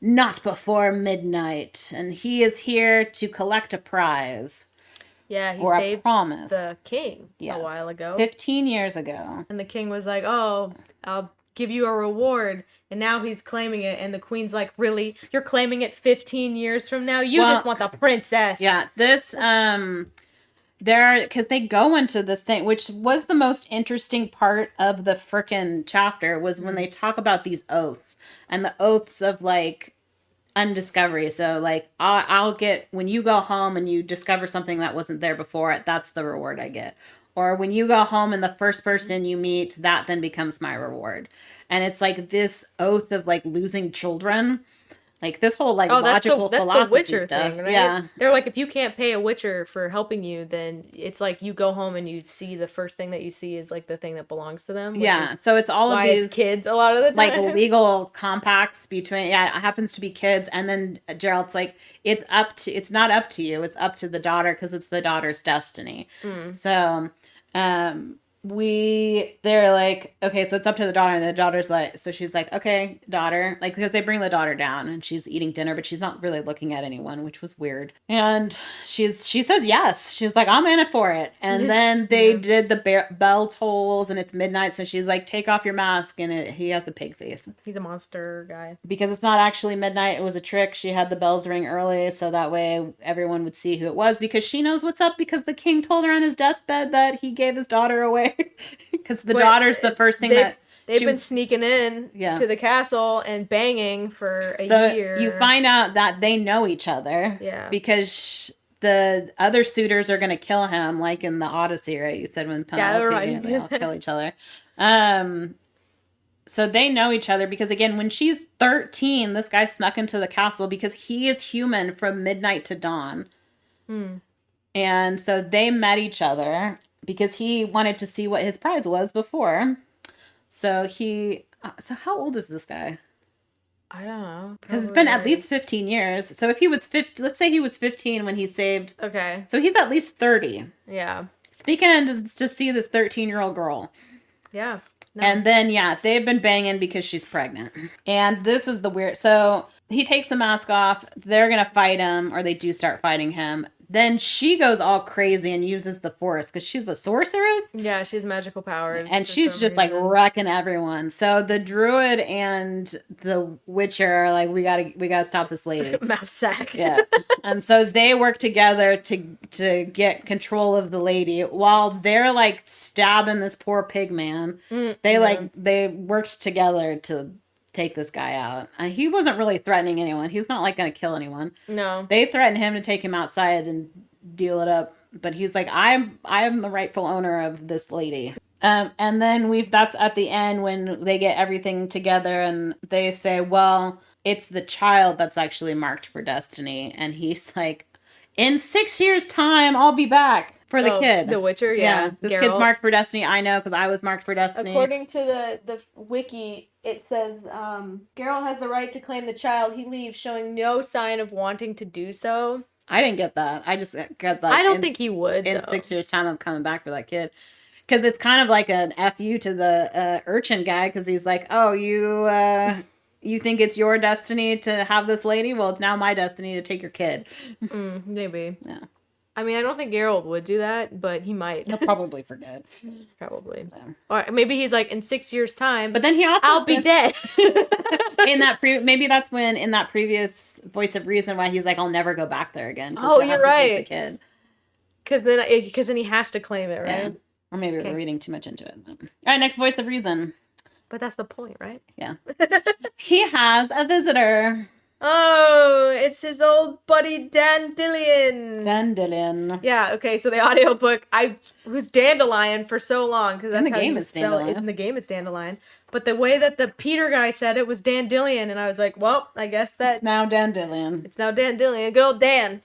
B: not before midnight. And he is here to collect a prize.
A: Yeah, he
B: or a
A: saved
B: promise.
A: the king a while ago.
B: 15 years ago.
A: And the king was like, oh, I'll give you a reward. And now he's claiming it. And the queen's like, really? You're claiming it 15 years from now? You just want the princess.
B: Yeah, this, because they go into this thing, which was the most interesting part of the frickin' chapter, was when they talk about these oaths. And the oaths of, like, undiscovery. So, like, I'll get, when you go home and you discover something that wasn't there before, that's the reward I get. Or when you go home and the first person you meet, that then becomes my reward. And it's like this oath of, like, losing children. Like, this whole, like, logical philosophy
A: that's the Witcher
B: stuff.
A: thing, right?
B: Yeah.
A: They're like, if you can't pay a Witcher for helping you, then it's like you go home and you see the first thing that you see is, like, the thing that belongs to them.
B: Yeah, so it's all of these
A: kids a lot of the time.
B: Like, legal compacts between, it happens to be kids. And then Geralt's like, it's not up to you. It's up to the daughter, because it's the daughter's destiny. So, they're like, okay, so it's up to the daughter, and the daughter's like, so she's like, okay, daughter, like, because they bring the daughter down and she's eating dinner, but she's not really looking at anyone, which was weird. And she says yes. She's like, I'm in it for it. And then they did the bell tolls, and it's midnight, so she's like, take off your mask, and he has a pig face.
A: He's a monster guy.
B: Because it's not actually midnight, it was a trick. She had the bells ring early, so that way everyone would see who it was, because she knows what's up, because the king told her on his deathbed that he gave his daughter away. Because the daughter's the first thing
A: they've been sneaking in to the castle and banging for a year.
B: You find out that they know each other.
A: Yeah.
B: Because the other suitors are going to kill him, like in the Odyssey, right? You said when Penelope, they all kill each other. So they know each other because, again, when she's 13, this guy snuck into the castle because he is human from midnight to dawn. And so they met each other because he wanted to see what his prize was before. So so how old is this guy?
A: I don't know.
B: Because it's been at least 15 years. So if he was 50, let's say he was 15 when he saved.
A: Okay.
B: So he's at least 30.
A: Yeah.
B: Sneaking in to see this 13-year-old girl.
A: Yeah.
B: No. And then, they've been banging because she's pregnant. And this is the weird. So he takes the mask off. They're going to fight him, or they do start fighting him. Then she goes all crazy and uses the force because she's a sorceress.
A: Yeah, she has magical powers.
B: And she's just like wrecking everyone. So the druid and the witcher are like, we gotta stop this lady.
A: Mouse sack.
B: Yeah. And so they work together to get control of the lady while they're like stabbing this poor pig man. They worked together to take this guy out. He wasn't really threatening anyone. He's not like going to kill anyone.
A: No.
B: They threatened him to take him outside and deal it up. But he's like, I'm the rightful owner of this lady. And then that's at the end when they get everything together and they say, well, it's the child that's actually marked for destiny. And he's like, in 6 years' time, I'll be back for the kid.
A: The Witcher, yeah.
B: This kid's marked for destiny. I know, because I was marked for destiny.
A: According to the wiki, it says, Geralt has the right to claim the child. He leaves, showing no sign of wanting to do so.
B: I didn't get that. I just got that.
A: I don't think he would,
B: in 6 years' time, I'm coming back for that kid. Because it's kind of like an FU to the urchin guy, because he's like, oh, you think it's your destiny to have this lady? Well, it's now my destiny to take your kid.
A: Maybe.
B: Yeah.
A: I mean, I don't think Geralt would do that, but he might.
B: He'll probably forget.
A: Probably. Yeah. Or maybe he's like, in 6 years' time.
B: But then he also
A: I'll be dead.
B: Maybe that's when in that previous voice of reason why he's like, I'll never go back there again.
A: Oh, you're right.
B: The kid.
A: Because then he has to claim it, right?
B: Yeah. Or maybe we're reading too much into it. All right, next voice of reason.
A: But that's the point, right?
B: Yeah. He has a visitor.
A: Oh, it's his old buddy Dandelion.
B: Dandelion.
A: Yeah, okay, so the audiobook, who's Dandelion for so long, because that's
B: in the
A: how
B: game
A: you
B: it's
A: spell it.
B: Dandelion.
A: In the game it's Dandelion. But the way that the Peter guy said it was Dandelion, and I was like, well, I guess that's...
B: It's now Dandelion.
A: It's now Dandelion. Good old Dan.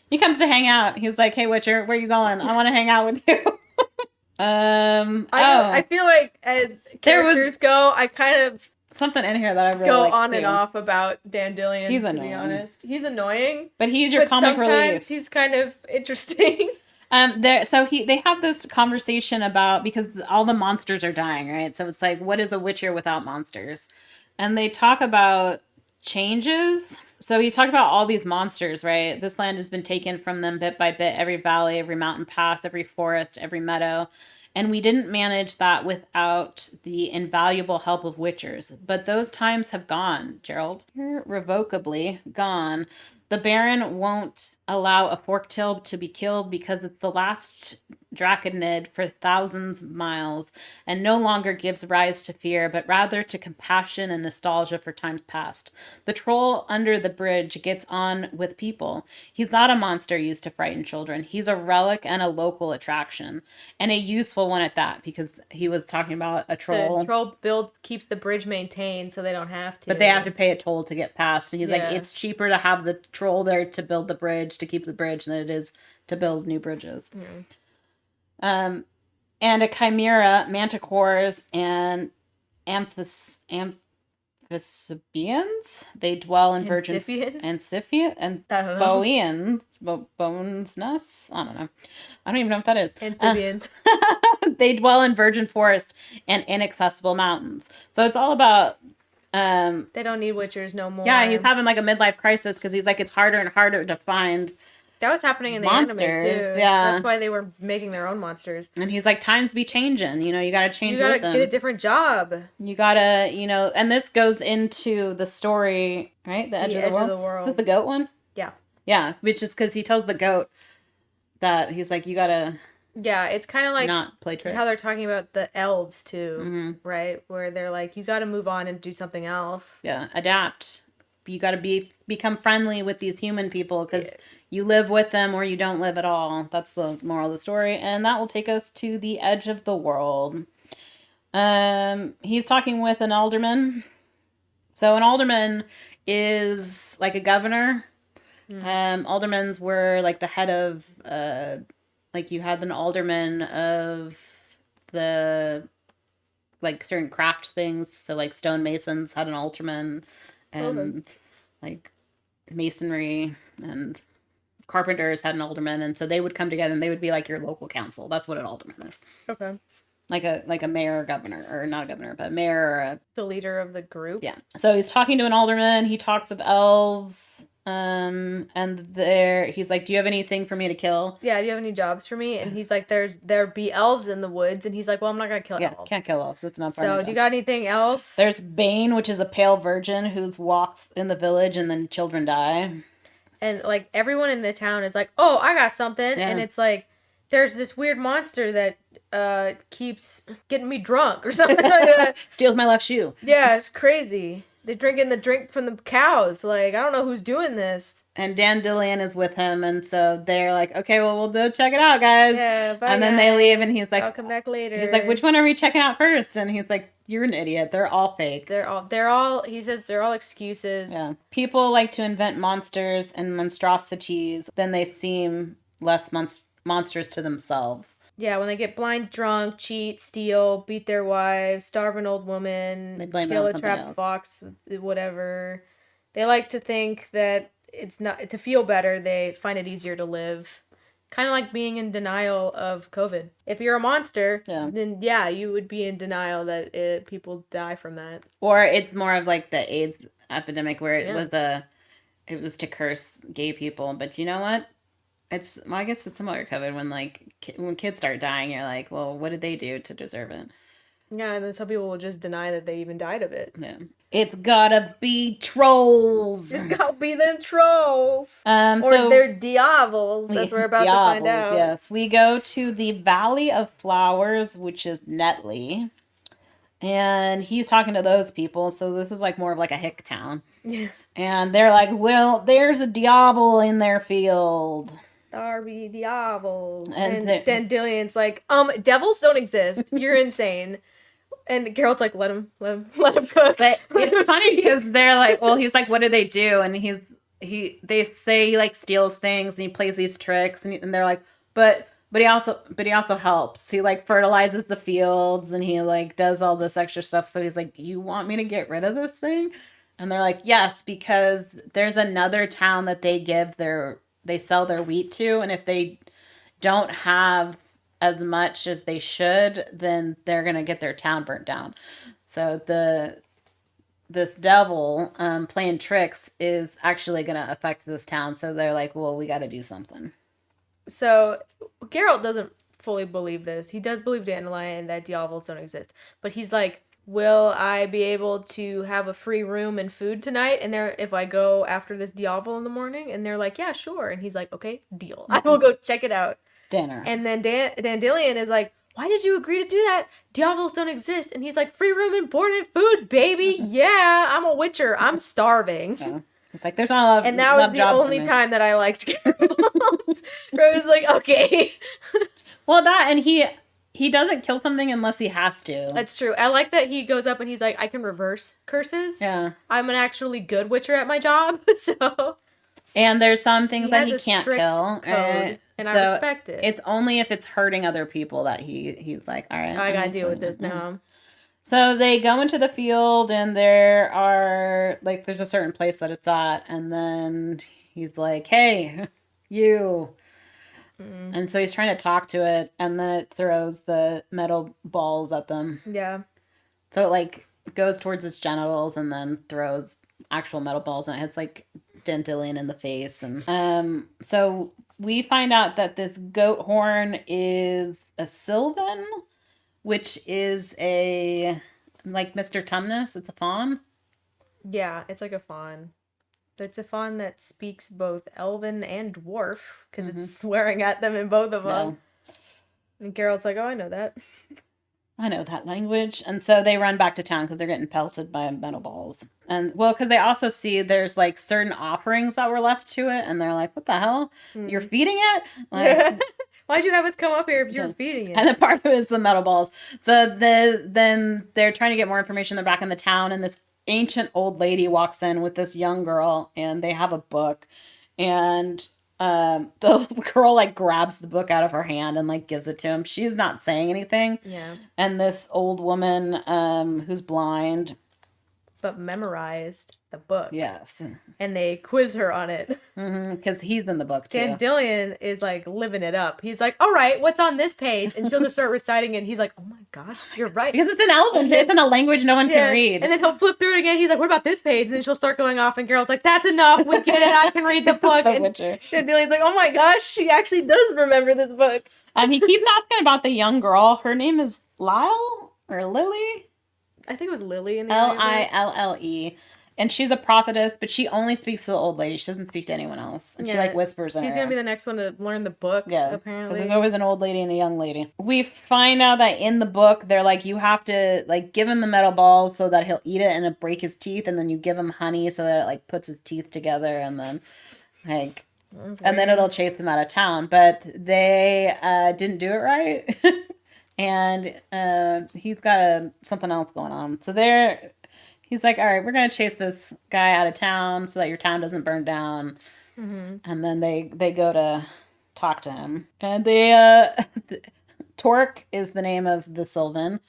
B: He comes to hang out. He's like, hey, Witcher, where you going? I want to hang out with you.
A: I feel like as characters go, I kind of...
B: Something in here that I really
A: go
B: like
A: on
B: too.
A: and off about Dandelion,
B: He's
A: to
B: annoying.
A: be honest. He's annoying.
B: But he's your comic
A: sometimes
B: relief.
A: He's kind of interesting.
B: They have this conversation about, because all the monsters are dying, right? So it's like, what is a Witcher without monsters? And they talk about changes. So he talked about all these monsters, right? This land has been taken from them bit by bit, every valley, every mountain pass, every forest, every meadow. And we didn't manage that without the invaluable help of witchers. But those times have gone, Gerald. Irrevocably gone. The Baron won't allow a fork-tailed to be killed because it's the last Draconid for thousands of miles, and no longer gives rise to fear, but rather to compassion and nostalgia for times past. The troll under the bridge gets on with people. He's not a monster used to frighten children. He's a relic and a local attraction, and a useful one at that, because he was talking about a troll.
A: The troll build keeps the bridge maintained, so they don't have to.
B: But they have to pay a toll to get past. And he's like, it's cheaper to have the troll there to build the bridge, to keep the bridge, than it is to build new bridges. And a chimera, manticores, and amphibians. They dwell in virgin Amphibians and Boeans. Bonesness? I don't know. I don't even know what that is.
A: Amphibians.
B: They dwell in virgin forest and inaccessible mountains. So it's all about
A: they don't need witchers no more.
B: Yeah, he's having like a midlife crisis because he's like, it's harder and harder to find.
A: That was happening in the
B: monsters,
A: anime too.
B: Yeah,
A: that's why they were making their own monsters.
B: And he's like, times be changing. You know, you got to change. You got to
A: get a different job.
B: You got to, you know, and this goes into the story, right? The Edge of the World. Is it the goat one?
A: Yeah.
B: Yeah, which is because he tells the goat that he's like, you got to.
A: Yeah, it's kind of like
B: not play tricks.
A: How they're talking about the elves too, right? Where they're like, you got to move on and do something else.
B: Yeah, adapt. You got to become friendly with these human people because you live with them or you don't live at all. That's the moral of the story, and that will take us to the edge of the world. He's talking with an alderman. So an alderman is like a governor. Aldermans were like the head of like you had an alderman of the like certain craft things. So like stonemasons had an alderman, and like masonry and carpenters had an alderman, and so they would come together and they would be like your local council. That's what an alderman is.
A: Okay.
B: Like a mayor or governor, or not a governor, but a mayor or
A: the leader of the group.
B: Yeah. So he's talking to an alderman. He talks of elves. And he's like, do you have anything for me to kill?
A: Yeah, do you have any jobs for me? And he's like, there be elves in the woods. And he's like, well, I'm not gonna kill elves.
B: Can't kill elves. That's not part of it.
A: So do you got anything else?
B: There's Bane, which is a pale virgin who walks in the village and then children die.
A: And like everyone in the town is like, oh, I got something. Yeah. And it's like, there's this weird monster that keeps getting me drunk or something like that.
B: Steals my left shoe.
A: Yeah, it's crazy. They're drinking the drink from the cows. Like, I don't know who's doing this.
B: And Dandelion is with him, and so they're like, okay, well, we'll go check it out, guys.
A: Yeah, bye,
B: and then they leave, and he's like,
A: I'll come back later.
B: He's like, which one are we checking out first? And he's like, you're an idiot. They're all fake.
A: They're all, he says, they're all excuses.
B: Yeah. People like to invent monsters and monstrosities, then they seem less monsters to themselves.
A: Yeah, when they get blind drunk, cheat, steal, beat their wives, starve an old woman, kill a trapped fox, whatever. They like to think that it's not, to feel better, they find it easier to live. Kind of like being in denial of COVID. If you're a monster, then you would be in denial that people die from that.
B: Or it's more of like the AIDS epidemic where it was to curse gay people. But you know what? I guess it's similar to COVID when kids start dying, you're like, well, what did they do to deserve it?
A: Yeah, and then some people will just deny that they even died of it.
B: Yeah. It's gotta be trolls.
A: It's gotta be them trolls. Or they're diavels. That's what we're about to find out.
B: Yes. We go to the Valley of Flowers, which is Netley. And he's talking to those people, so this is like more of like a hick town. Yeah. And they're like, well, there's a diavel in their field.
A: There be diavels. And Dandelion's like, devils don't exist. You're insane. And Geralt's like, let him cook.
B: But it's funny because they're like, well, he's like, what do they do? And they say he like steals things and he plays these tricks and they're like, but he also helps. He like fertilizes the fields and he like does all this extra stuff. So he's like, you want me to get rid of this thing? And they're like, yes, because there's another town that they sell their wheat to, and if they don't have as much as they should, then they're going to get their town burnt down. So this devil playing tricks is actually going to affect this town. So they're like, well, we got to do something.
A: So Geralt doesn't fully believe this. He does believe Dandelion that diavolo don't exist, but he's like, will I be able to have a free room and food tonight? And they're, if I go after this diavolo in the morning, and they're like, yeah, sure. And he's like, okay, deal. I will go check it out.
B: Dinner.
A: And then Dandelion is like, why did you agree to do that? Diavolos don't exist. And he's like, free room and board and food, baby. Yeah, I'm a witcher. I'm starving.
B: Yeah. It's like, there's not a lot of
A: And that was the only time that I liked Geralt. Where I was like, okay.
B: Well, that, and he doesn't kill something unless he has to.
A: That's true. I like that he goes up and he's like, I can reverse curses.
B: Yeah.
A: I'm an actually good witcher at my job. So.
B: And there's some things that he can't kill.
A: Code, and so I respect it.
B: It's only if it's hurting other people that he's like, all right.
A: I gotta deal with this now.
B: So they go into the field, and there are, like, there's a certain place that it's at, and then he's like, hey, you. And so he's trying to talk to it, and then it throws the metal balls at them.
A: Yeah.
B: So it, like, goes towards its genitals and then throws actual metal balls, and it hits, like, Dandelion in the face. And so we find out that this goat horn is a sylvan, which is a, like Mr. Tumnus, it's a fawn.
A: Yeah, it's like a fawn. It's a fawn that speaks both elven and dwarf, because it's swearing at them in both of them. Yeah. And Geralt's like, oh, I know that.
B: I know that language. And so they run back to town because they're getting pelted by metal balls. And, well, because they also see there's, like, certain offerings that were left to it, and they're like, what the hell? You're feeding it? Like,
A: why'd you have us come up here if you're feeding it?
B: And then part of it is the metal balls. So then they're trying to get more information. They're back in the town, and this ancient old lady walks in with this young girl, and they have a book. And the girl, like, grabs the book out of her hand and, like, gives it to him. She's not saying anything.
A: Yeah.
B: And this old woman who's blind,
A: but memorized the book.
B: Yes.
A: And they quiz her on it.
B: Because he's in the book, too.
A: Dandelion is, like, living it up. He's like, all right, what's on this page? And she'll just start reciting it, and he's like, oh my gosh, you're right.
B: Because it's an Elven. It's in a language no one can read.
A: And then he'll flip through it again. He's like, what about this page? And then she'll start going off, and Geralt's like, that's enough. We get it. I can read the book.
B: The
A: and
B: Witcher.
A: Dandelion's like, oh my gosh, she actually does remember this book.
B: And he keeps asking about the young girl. Her name is Lyle or Lily?
A: I think it was Lily in the
B: Lille. And she's a prophetess, but she only speaks to the old lady. She doesn't speak to anyone else. And she, like, whispers in her.
A: She's going to be the next one to learn the book, apparently.
B: Because there's always an old lady and a young lady. We find out that in the book, they're like, you have to, like, give him the metal balls so that he'll eat it and it'll break his teeth. And then you give him honey so that it, like, puts his teeth together. And then, like, and then it'll chase them out of town. But they didn't do it right. And he's got something else going on. So he's like, all right, we're going to chase this guy out of town so that your town doesn't burn down. And then they go to talk to him. And Torque is the name of the Sylvan.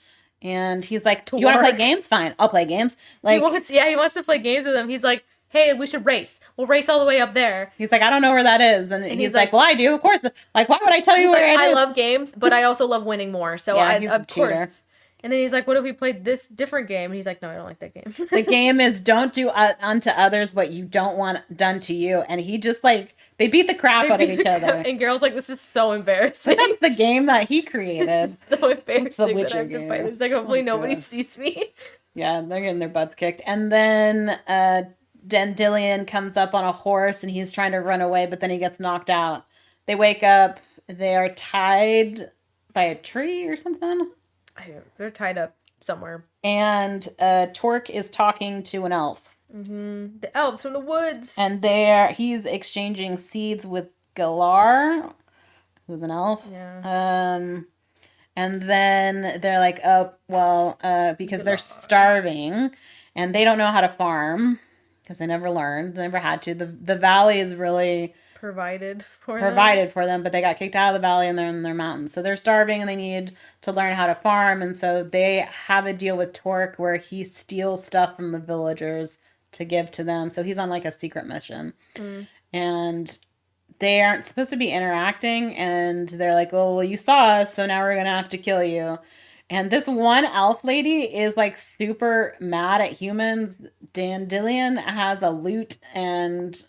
B: And he's like, you want to play games? Fine, I'll play games. Like,
A: he wants to play games with them. He's like, hey, we should race. We'll race all the way up there.
B: He's like, I don't know where that is. And he's like, well, I do, of course. Like, why would I tell you where it is?
A: I love games, but I also love winning more. So, of course. And then he's like, what if we played this different game? And he's like, no, I don't like that game.
B: The game is don't do unto others what you don't want done to you. And he just, like, they beat the crap out of each other.
A: And Geralt's like, this is so embarrassing.
B: But that's the game that he created.
A: It's so embarrassing
B: it's the
A: that
B: Witcher
A: I have to
B: game.
A: fight. It's like, hopefully nobody sees me.
B: Yeah, they're getting their butts kicked. And then Dandelion comes up on a horse and he's trying to run away, but then he gets knocked out. They wake up. They are tied by a tree or something.
A: They're tied up somewhere.
B: And Torque is talking to an elf.
A: The elves from the woods.
B: And he's exchanging seeds with Galar, who's an elf.
A: Yeah.
B: And then they're like, oh, well, because they're starving and they don't know how to farm because they never learned, never had to. The valley is really
A: provided for
B: them, but they got kicked out of the valley and they're in their mountains. So they're starving and they need to learn how to farm. And so they have a deal with Torque where he steals stuff from the villagers to give to them. So he's on, like, a secret mission. And they aren't supposed to be interacting, and they're like, well, you saw us, so now we're gonna have to kill you. And this one elf lady is like super mad at humans. Dandelion has a lute and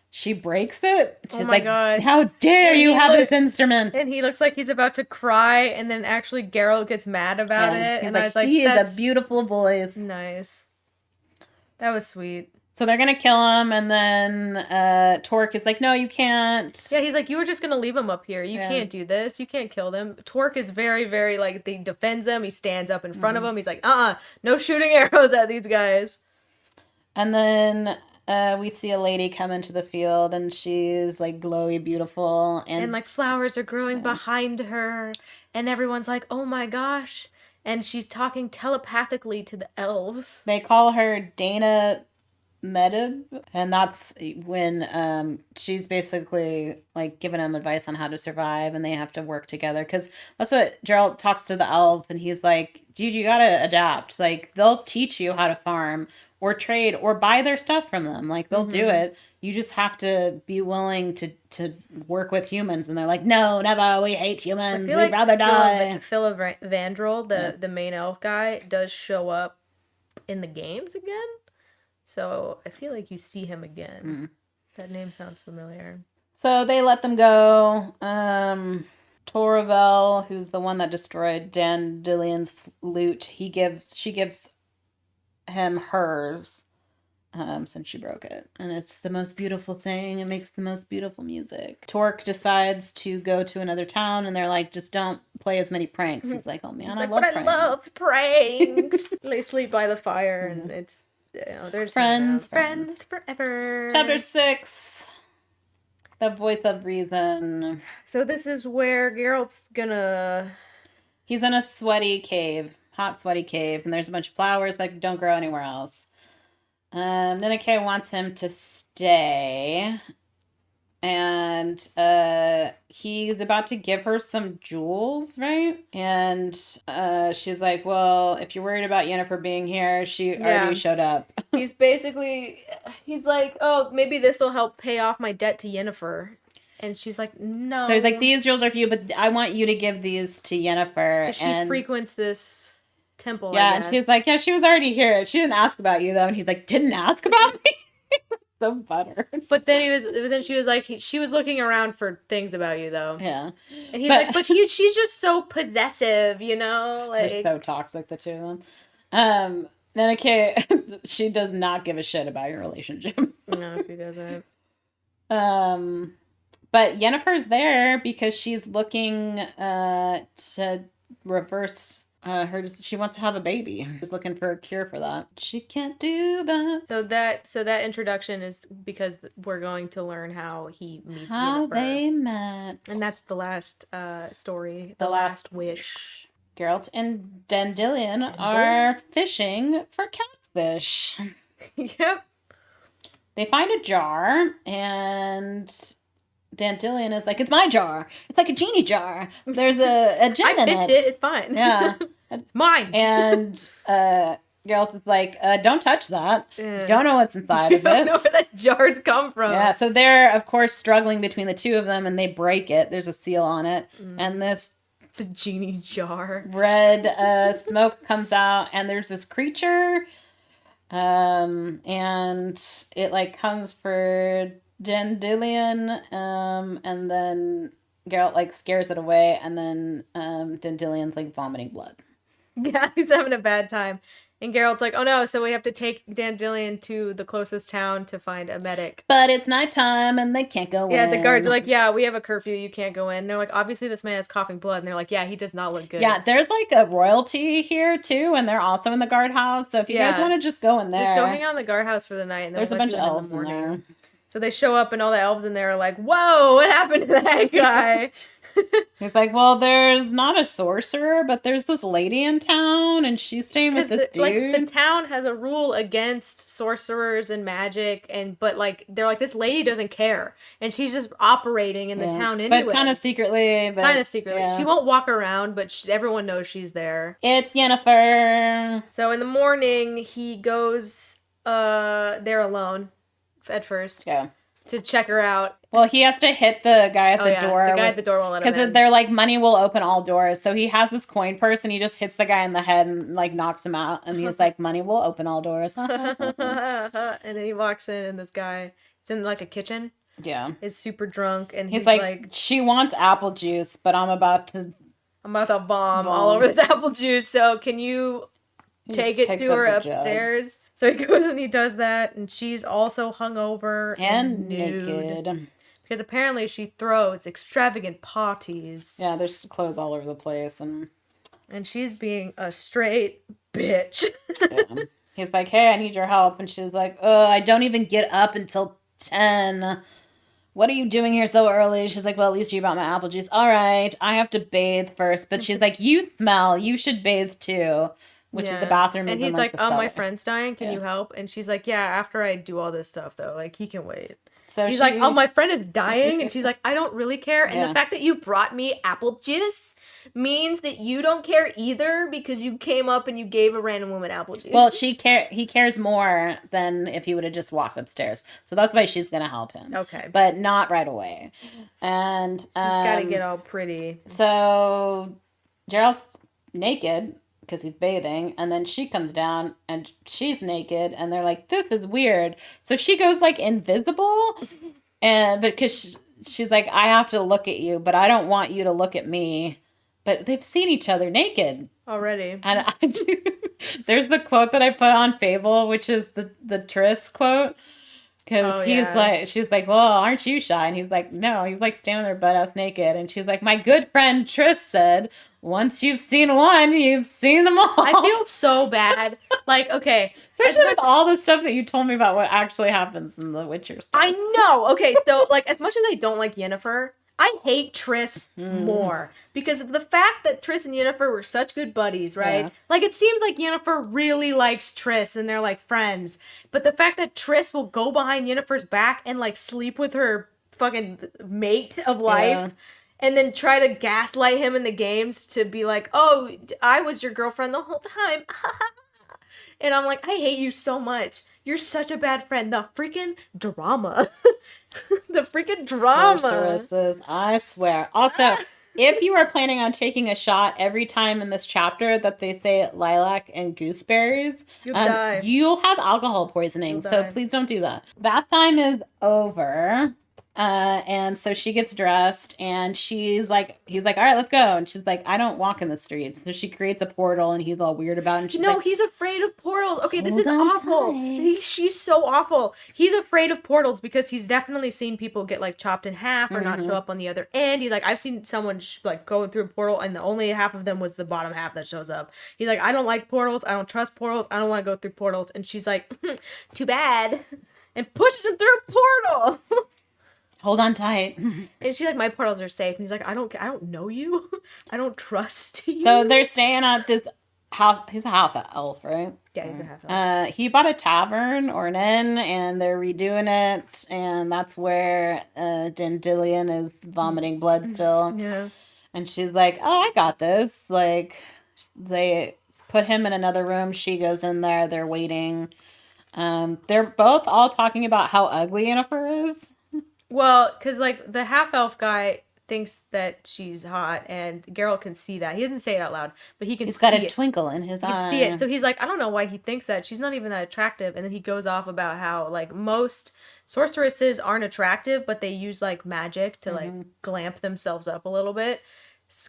B: she breaks it. She's
A: Oh my
B: like,
A: god.
B: how dare
A: And
B: you
A: he
B: have
A: look-
B: this instrument?
A: And he looks like he's about to cry, and then actually Geralt gets mad about
B: Yeah.
A: it.
B: He's
A: And
B: like,
A: I was like,
B: he is
A: that's
B: a beautiful voice.
A: nice. That was sweet.
B: So they're gonna kill him, and then Torque is like, no, you can't.
A: Yeah, he's like, you were just gonna leave him up here. You
B: Yeah.
A: can't do this. You can't kill them. Torque is very, very like, he defends him. He stands up in front of him. He's like, no shooting arrows at these guys.
B: And then we see a lady come into the field, and she's like glowy, beautiful,
A: And like flowers are growing behind her, and everyone's like, oh my gosh. And she's talking telepathically to the elves.
B: they call her Dana Medib, and that's when she's basically like giving them advice on how to survive, and they have to work together, because that's what Geralt talks to the elf, and he's like, dude, you gotta adapt. Like, they'll teach you how to farm or trade or buy their stuff from them. Like, they'll do it. You just have to be willing to work with humans. And they're like, no, never, we hate humans, we'd rather die.
A: Philip Vandrel, the main elf guy, does show up in the games again. So I feel like you see him again. That name sounds familiar.
B: So they let them go. Toravel, who's the one that destroyed Dandelion's lute, she gives him hers, since she broke it. And it's the most beautiful thing. It makes the most beautiful music. Torque decides to go to another town, and they're like, just don't play as many pranks. He's like, oh man,
A: He's
B: I
A: like,
B: love
A: but
B: pranks.
A: I love pranks. They sleep by the fire, and it's, they're just
B: Friends
A: forever.
B: Chapter 6. The Voice of Reason.
A: So this is where Geralt's gonna...
B: He's in a sweaty cave. Hot, sweaty cave. And there's a bunch of flowers that don't grow anywhere else. Nenneke wants him to stay. And he's about to give her some jewels, right? And she's like, well, if you're worried about Yennefer being here, she already showed up.
A: He's like, oh, maybe this will help pay off my debt to Yennefer. And she's like, no.
B: So he's like, these jewels are for you, but I want you to give these to Yennefer.
A: Because she frequents this temple,
B: yeah,
A: I guess.
B: and he's like, yeah, she was already here. She didn't ask about you, though. And he's like, didn't ask about me? So buttered.
A: But then she was like, she was looking around for things about you, though.
B: Yeah.
A: And he's like, but she's just so possessive, you know? Like,
B: they're so toxic, the two of them. Nenneke, she does not give a shit about your relationship.
A: No, she doesn't.
B: But Yennefer's there because she's looking to reverse she wants to have a baby. She's looking for a cure for that. She can't do that.
A: So that introduction is because we're going to learn how he meets
B: how
A: Yennefer.
B: they met.
A: And that's the last story. The last wish.
B: Geralt and Dandelion are fishing for catfish.
A: Yep.
B: They find a jar, and Dandelion is like, it's my jar. It's like a genie jar. There's a gem in it.
A: I fished it. It's fine.
B: Yeah.
A: It's mine.
B: And Geralt is like, don't touch that. You don't know what's inside of it.
A: I don't know where that jars come from.
B: Yeah, so they're, of course, struggling between the two of them, and they break it. There's a seal on it. And this...
A: It's a genie jar.
B: Red smoke comes out, and there's this creature, and it like comes for Dandelion, and then Geralt like scares it away, and then Dandelion's like vomiting blood.
A: Yeah, he's having a bad time. And Geralt's like, oh no, so we have to take Dandelion to the closest town to find a medic.
B: But it's nighttime and they can't go in.
A: Yeah, the guards are like, yeah, we have a curfew, you can't go in. And they're like, obviously this man has coughing blood. And they're like, yeah, he does not look good.
B: Yeah, there's like a royalty here too, and they're also in the guardhouse. So if you guys want to just go in there.
A: Just go hang out in the guardhouse for the night. And
B: there's a bunch of elves in there.
A: So they show up and all the elves in there are like, whoa, what happened to that guy?
B: He's like, well, there's not a sorcerer, but there's this lady in town, and she's staying with this dude.
A: Like, the town has a rule against sorcerers and magic, but like they're like, this lady doesn't care, and she's just operating in the town anyway.
B: But kind of secretly.
A: Yeah. She won't walk around, but everyone knows she's there.
B: It's Yennefer.
A: So in the morning, he goes there alone at first.
B: Yeah.
A: to check her out.
B: Well, he has to hit the guy at the door.
A: The guy at the door won't let him in.
B: Because they're like, money will open all doors. So he has this coin purse and he just hits the guy in the head and like knocks him out. And he's like, money will open all doors.
A: And then he walks in and this guy is in like a kitchen.
B: Yeah.
A: Is super drunk and
B: he's like, she wants apple juice, but I'm about to
A: bomb all over this apple juice. So can you take it to her upstairs? So he goes and he does that, and she's also hungover and naked. Because apparently she throws extravagant parties.
B: Yeah, there's clothes all over the place. And
A: she's being a straight bitch.
B: Yeah. He's like, hey, I need your help. And she's like, I don't even get up until 10. What are you doing here so early? She's like, well, at least you brought my apple juice. All right, I have to bathe first. But she's like, you smell. You should bathe too. Which is the bathroom.
A: And he's like, oh, my friend's dying. Can you help? And she's like, yeah, after I do all this stuff, though. Like, he can wait. So he's like, oh, my friend is dying. And she's like, I don't really care. And the fact that you brought me apple juice means that you don't care either because you came up and you gave a random woman apple juice.
B: Well, he cares more than if he would have just walked upstairs. So that's why she's going to help him.
A: Okay.
B: But not right away. And she's
A: got to get all pretty.
B: So Geralt's naked because he's bathing, and then she comes down and she's naked, and they're like, this is weird. So she goes like invisible, and because she's like, I have to look at you, but I don't want you to look at me. But they've seen each other naked
A: already.
B: And there's the quote that I put on Fable, which is the Triss quote. Because she's like, well, aren't you shy? And he's like, no. He's like standing there butt ass naked. And she's like, my good friend Triss said, once you've seen one, you've seen them all.
A: I feel so bad. Like, okay.
B: Especially with all the stuff that you told me about what actually happens in The Witcher stuff.
A: I know. Okay, so like as much as I don't like Yennefer, I hate Triss more because of the fact that Triss and Yennefer were such good buddies, right? Yeah. Like, it seems like Yennefer really likes Triss and they're, like, friends. But the fact that Triss will go behind Yennefer's back and, like, sleep with her fucking mate of life and then try to gaslight him in the games to be like, oh, I was your girlfriend the whole time. And I'm like, I hate you so much. You're such a bad friend. The freaking drama. The freaking drama.
B: Sorceresses, I swear. Also, if you are planning on taking a shot every time in this chapter that they say lilac and gooseberries,
A: you'll die.
B: You'll have alcohol poisoning. So please don't do that. Bath time is over. And so she gets dressed and he's like, all right, let's go. And she's like, I don't walk in the streets. So she creates a portal and he's all weird about it. And she's like,
A: he's afraid of portals. Okay, this is awful. She's so awful. He's afraid of portals because he's definitely seen people get like chopped in half or not show up on the other end. He's like, I've seen someone like going through a portal and the only half of them was the bottom half that shows up. He's like, I don't like portals. I don't trust portals. I don't want to go through portals. And she's like, too bad. And pushes him through a portal.
B: Hold on tight.
A: And she's like, my portals are safe. And he's like, I don't know you. I don't trust you.
B: So they're staying at this house. He's a half elf, right?
A: Yeah, he's a half elf.
B: He bought a tavern or an inn, and they're redoing it. And that's where Dandelion is vomiting blood still.
A: Yeah.
B: And she's like, oh, I got this. Like, they put him in another room. She goes in there. They're waiting. They're both all talking about how ugly Yennefer is.
A: Well, because, like, the half-elf guy thinks that she's hot, and Geralt can see that. He doesn't say it out loud, but he can see it.
B: He's got a twinkle in his eye.
A: He can see it. So he's like, I don't know why he thinks that. She's not even that attractive. And then he goes off about how, like, most sorceresses aren't attractive, but they use, like, magic to, like, glamp themselves up a little bit.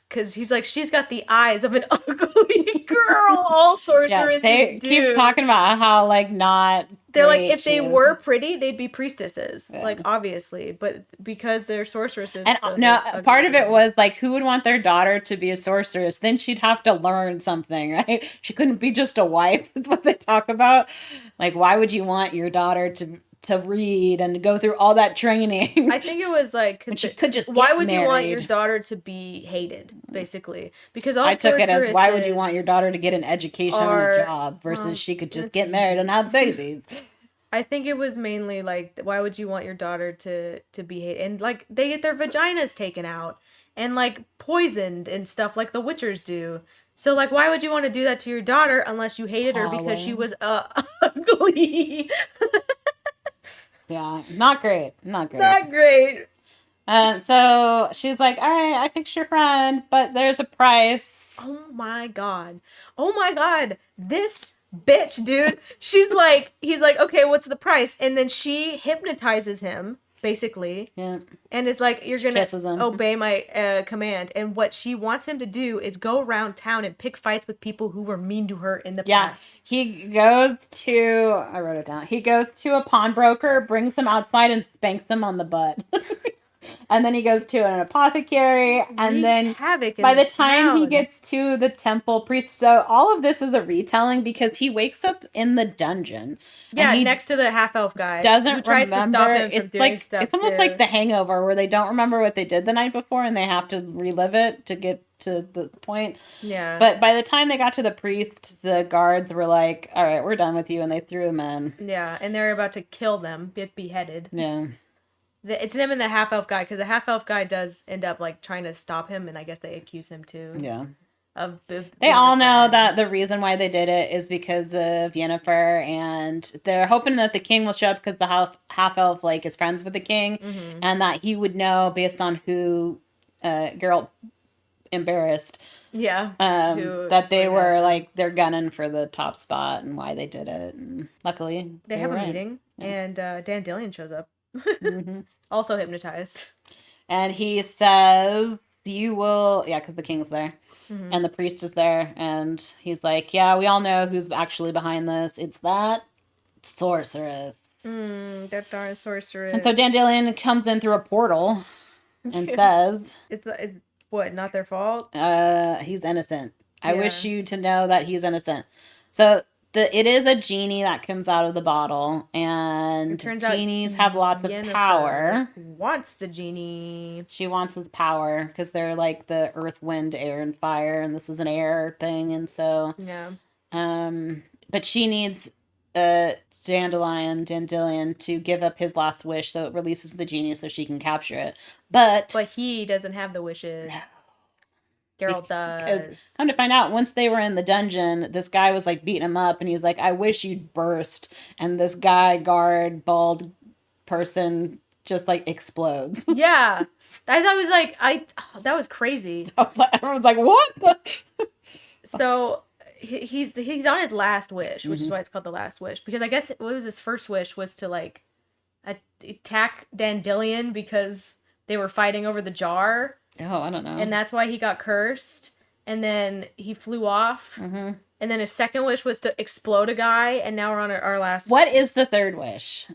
A: Because he's like, she's got the eyes of an ugly girl. All sorceresses
B: they
A: do.
B: Keep talking about how, like, not...
A: They're like, if they were pretty, they'd be priestesses, like, obviously. But because they're sorceresses...
B: And part of it was, like, who would want their daughter to be a sorceress? Then she'd have to learn something, right? She couldn't be just a wife, is what they talk about. Like, why would you want your daughter to read and go through all that training?
A: I think it was, like...
B: she could just
A: why would you want your daughter to be hated, basically? Because all
B: I took it as, why would you want your daughter to get an education and a job versus she could just get married and have babies?
A: I think it was mainly like, why would you want your daughter to be hated? And like, they get their vaginas taken out and like poisoned and stuff like the Witchers do. So like, why would you want to do that to your daughter unless you hated her because she was ugly?
B: Yeah, not great. Not great.
A: Not great.
B: So she's like, all right, I fixed your friend, but there's a price.
A: Oh my god. Oh my god. This bitch, dude. He's like, okay, what's the price? And then she hypnotizes him, basically.
B: Yeah.
A: And is like, you're gonna
B: kisses him.
A: obey my command. And what she wants him to do is go around town and pick fights with people who were mean to her in the past.
B: He goes to, I wrote it down. He goes to a pawnbroker, brings him outside, and spanks him on the butt. And then he goes to an apothecary, and then
A: havoc
B: by the time he gets to the temple priest, so all of this is a retelling because he wakes up in the dungeon.
A: Yeah, next to the half-elf guy.
B: Doesn't
A: who tries
B: remember.
A: To stop him
B: it's
A: from
B: like
A: doing stuff
B: it's almost
A: too.
B: like The Hangover, where they don't remember what they did the night before, and they have to relive it to get to the point.
A: Yeah.
B: But by the time they got to the priest, the guards were like, "All right, we're done with you," and they threw him in.
A: Yeah, and they're about to kill them, get beheaded.
B: Yeah.
A: It's them and the half-elf guy, because the half-elf guy does end up like trying to stop him, and I guess they accuse him too.
B: Yeah.
A: They
B: all know that the reason why they did it is because of Yennefer, and they're hoping that the king will show up because the half-elf like is friends with the king, and that he would know based on who Geralt embarrassed.
A: Yeah.
B: That they were like, they're gunning for the top spot and why they did it. And luckily
A: they have a meeting, and Dandelion shows up. Also hypnotized.
B: And he says, you will, because the king's there. And the priest is there. And he's like, yeah, we all know who's actually behind this. It's that sorceress.
A: That darn sorceress.
B: And so Dandelion comes in through a portal and says,
A: it's what, not their fault?
B: He's innocent. I wish you to know that he's innocent. So it is a genie that comes out of the bottle, and genies have lots of power.
A: Wants the genie.
B: She wants his power because they're like the earth, wind, air, and fire, and this is an air thing, and so but she needs Dandelion to give up his last wish, so it releases the genie so she can capture it. But
A: he doesn't have the wishes. No. Geralt does.
B: Come to find out, once they were in the dungeon, this guy was like beating him up, and he's like, I wish you'd burst. And this guard, bald person just like explodes.
A: Yeah. I thought it was like, that was crazy.
B: Everyone's like, what?
A: So he's on his last wish, which is why it's called the last wish. Because I guess what was his first wish was to like attack Dandelion because they were fighting over the jar.
B: Oh, I don't know.
A: And that's why he got cursed. And then he flew off. And then his second wish was to explode a guy. And now we're on our last.
B: What is the third wish?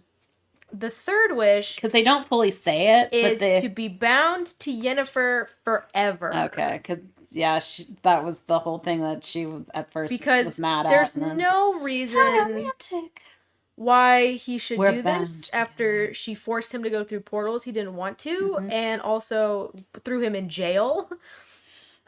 A: The third wish,
B: because they don't fully say it,
A: is to be bound to Yennefer forever.
B: Okay, because that was the whole thing that she was at first was mad at.
A: There's no reason why he should do this after she forced him to go through portals he didn't want to, and also threw him in jail.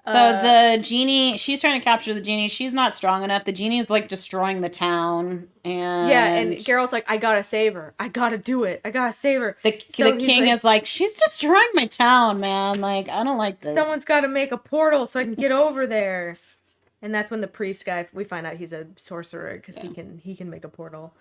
B: So the genie, she's trying to capture the genie. She's not strong enough. The genie is like destroying the town, and
A: Geralt's like, I gotta save her. I gotta do it. I gotta save her.
B: The king is like, she's destroying my town, man. Like, I don't like this.
A: Someone's got to make a portal so I can get over there. And that's when the priest guy, we find out he's a sorcerer because he can make a portal.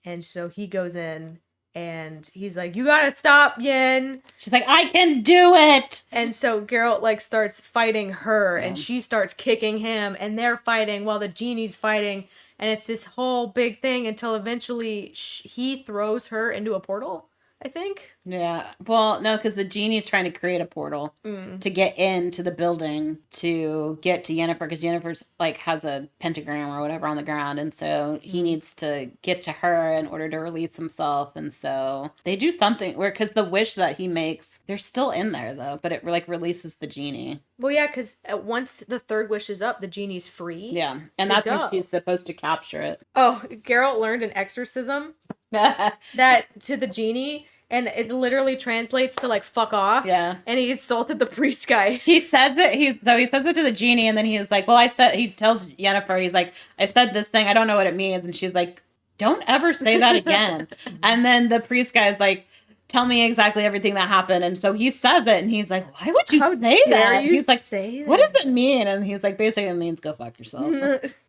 A: And so he goes in. And he's like, you gotta stop, Yen.
B: She's like, I can do it.
A: And so Geralt like starts fighting her, and she starts kicking him, and they're fighting while the genie's fighting, and it's this whole big thing until eventually he throws her into a portal, I think.
B: Yeah. Well, no, because the genie's trying to create a portal to get into the building to get to Yennefer, because Yennefer's like has a pentagram or whatever on the ground, and so he needs to get to her in order to release himself. And so they do something where, because the wish that he makes, they're still in there though, but it like releases the genie.
A: Well, yeah, because once the third wish is up, the genie's free.
B: Yeah, and that's when she's supposed to capture it.
A: Oh, Geralt learned an exorcism that to the genie. And it literally translates to like "fuck off."
B: Yeah.
A: And he insulted the priest guy.
B: He says it. He says it to the genie, and then he's like, "Well, he tells Yennefer, he's like, I said this thing. I don't know what it means." And she's like, "Don't ever say that again." And then the priest guy's like, tell me exactly everything that happened. And so he says it, and he's like, why would you
A: How
B: say
A: dare
B: that?
A: you
B: He's like,
A: say
B: what does
A: that?
B: it mean? And he's like, basically it means go fuck yourself.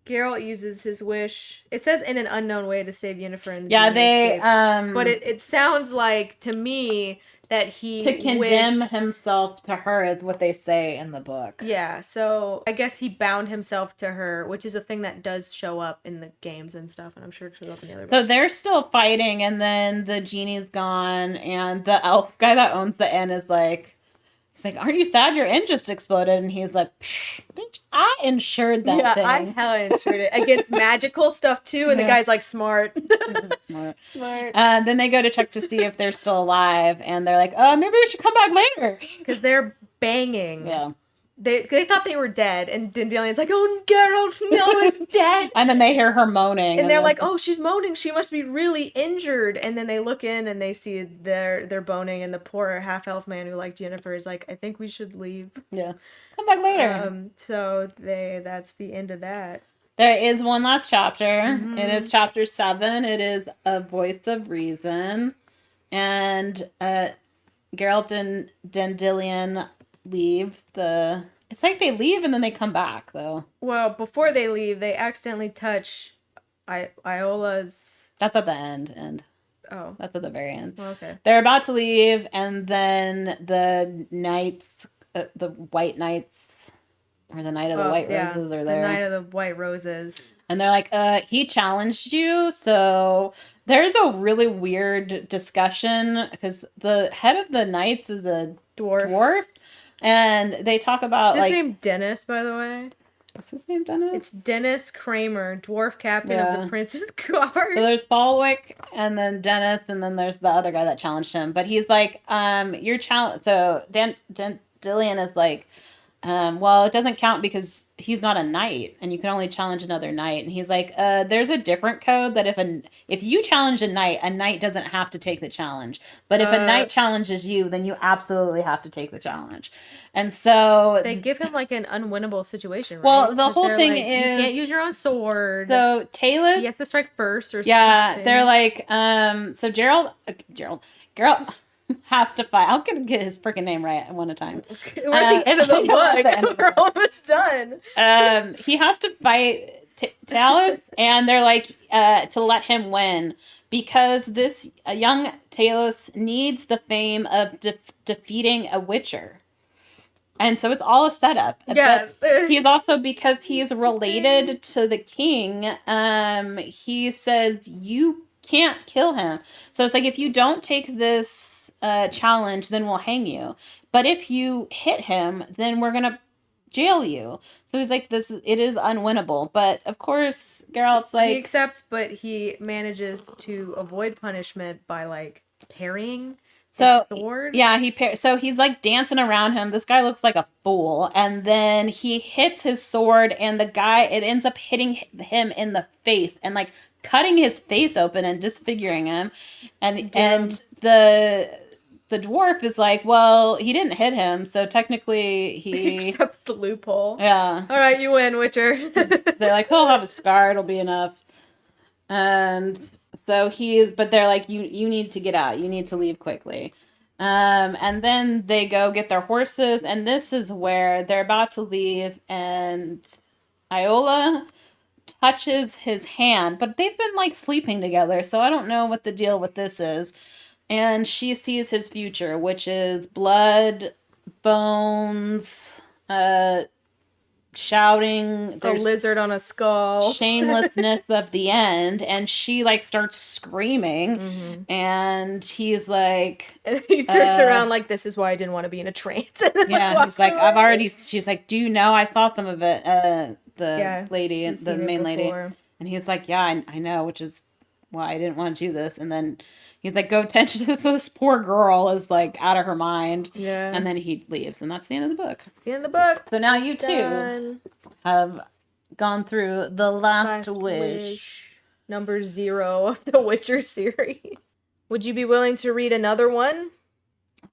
A: Geralt uses his wish. It says in an unknown way to save Yennefer and the
B: Yeah,
A: genie
B: they
A: escaped. But it sounds like to me that he
B: to condemn
A: wished...
B: himself to her is what they say in the book.
A: Yeah, so I guess he bound himself to her, which is a thing that does show up in the games and stuff, and I'm sure it shows up in the other
B: So
A: books.
B: they're still fighting, and then the genie's gone, and the elf guy that owns the inn is like, he's like, aren't you sad your inn just exploded? And he's like, bitch, I insured that thing.
A: I hella insured it against magical stuff too, and the guy's like, smart. Smart.
B: Then they go to check to see if they're still alive, and they're like, maybe we should come back later.
A: Because they're banging.
B: Yeah.
A: They thought they were dead, and Dandelian's like, oh, Geralt, no, it's dead.
B: And then they hear her moaning.
A: And they're like, oh, she's moaning. She must be really injured. And then they look in and they see they're boning, and the poor half-elf man who liked Yennefer is like, I think we should leave.
B: Yeah. Come back later.
A: So that's the end of that.
B: There is one last chapter. Mm-hmm. It is chapter 7. It is A Voice of Reason. And Geralt and Dandelion leave the... It's like they leave and then they come back, though.
A: Well, before they leave, they accidentally touch Iola's...
B: That's at the end.
A: Oh.
B: That's at the very end.
A: Okay.
B: They're about to leave, and then the knights, the white knights, or the Knight of the White Roses are there.
A: The Knight of the White Roses.
B: And they're like, he challenged you, so... There's a really weird discussion, because the head of the knights is a dwarf. And they talk about,
A: Is his name Dennis, by the way?
B: What's his name, Dennis?
A: It's Dennis Kramer, dwarf captain of the Prince's Guard.
B: So there's Balwick, and then Dennis, and then there's the other guy that challenged him. But he's like, your challenge... So Dandelion is like, well, it doesn't count because he's not a knight, and you can only challenge another knight. And he's like, there's a different code that if you challenge a knight doesn't have to take the challenge. But if a knight challenges you, then you absolutely have to take the challenge. And so
A: they give him like an unwinnable situation, right?
B: Well, the whole thing is
A: you can't use your own sword.
B: So Talus,
A: you have to strike first, or
B: something. They're like, so Geralt has to fight. I'll get his freaking name right one at a time.
A: We're at the end of the book. We're almost done.
B: He has to fight Talus, and they're like, to let him win, because this young Talus needs the fame of defeating a witcher. And so it's all a setup.
A: Yeah.
B: But he's also, because he's related to the king, he says, you can't kill him. So it's like, if you don't take this challenge, then we'll hang you. But if you hit him, then we're going to jail you. So he's like, it is unwinnable. But of course, Geralt's like...
A: He accepts, but he manages to avoid punishment by like parrying his sword.
B: Yeah, so he's like dancing around him. This guy looks like a fool. And then he hits his sword, and it ends up hitting him in the face and like cutting his face open and disfiguring him. And the dwarf is like, well, he didn't hit him, so technically he
A: accepts the loophole.
B: Yeah.
A: All right, you win, Witcher.
B: They're like, he'll have a scar, it'll be enough. And so but they're like, you need to get out. You need to leave quickly. And then they go get their horses, and this is where they're about to leave, and Iola touches his hand, but they've been like sleeping together, so I don't know what the deal with this is. And she sees his future, which is blood, bones, shouting.
A: There's a lizard on a skull.
B: Shamelessness of the end. And she like starts screaming. Mm-hmm. And he's like...
A: And he turns around like, this is why I didn't want to be in a trance.
B: Yeah, he's like, she's like, do you know? I saw some of it. The lady, the main lady. And he's like, yeah, I know, which is why I didn't want to do this. And then... He's like, go attention to this poor girl is like out of her mind.
A: Yeah.
B: And then he leaves, and that's the end of the book.
A: It's the end of the book.
B: So now you too have gone through the last wish.
A: Number 0 of the Witcher series. Would you be willing to read another one?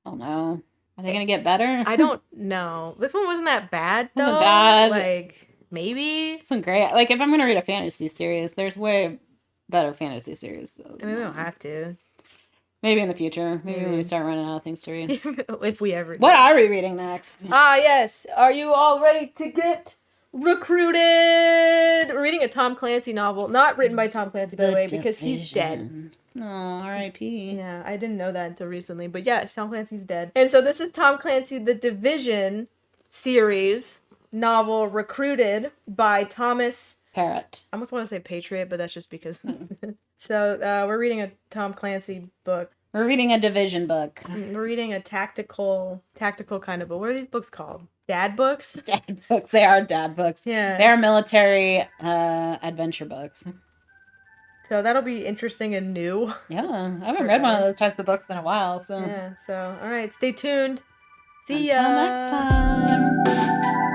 B: Oh no. Are they going to get better?
A: I don't know. This one wasn't that bad though.
B: Wasn't bad.
A: Like, maybe.
B: It wasn't great. Like, if I'm going to read a fantasy series, there's way better fantasy series though.
A: I mean, we don't have to.
B: Maybe in the future. Maybe when we start running out of things to read.
A: If we ever do.
B: What are we reading next?
A: Yes. Are you all ready to get recruited? We're reading a Tom Clancy novel. Not written by Tom Clancy, by the way, because he's dead.
B: Oh, R.I.P.
A: Yeah, I didn't know that until recently. But yeah, Tom Clancy's dead. And so this is Tom Clancy, The Division series novel, Recruited by Thomas
B: PARROTT.
A: I almost want to say Patriot, but that's just because. So we're reading a Tom Clancy book.
B: We're reading a Division book.
A: We're reading a tactical kind of book. What are these books called? Dad books?
B: Dad books. They are dad books.
A: Yeah.
B: They are military adventure books.
A: So that'll be interesting and new.
B: Yeah, I haven't read one of those types of books in a while. So
A: yeah. So all right, stay tuned. See
B: Until
A: ya.
B: next time.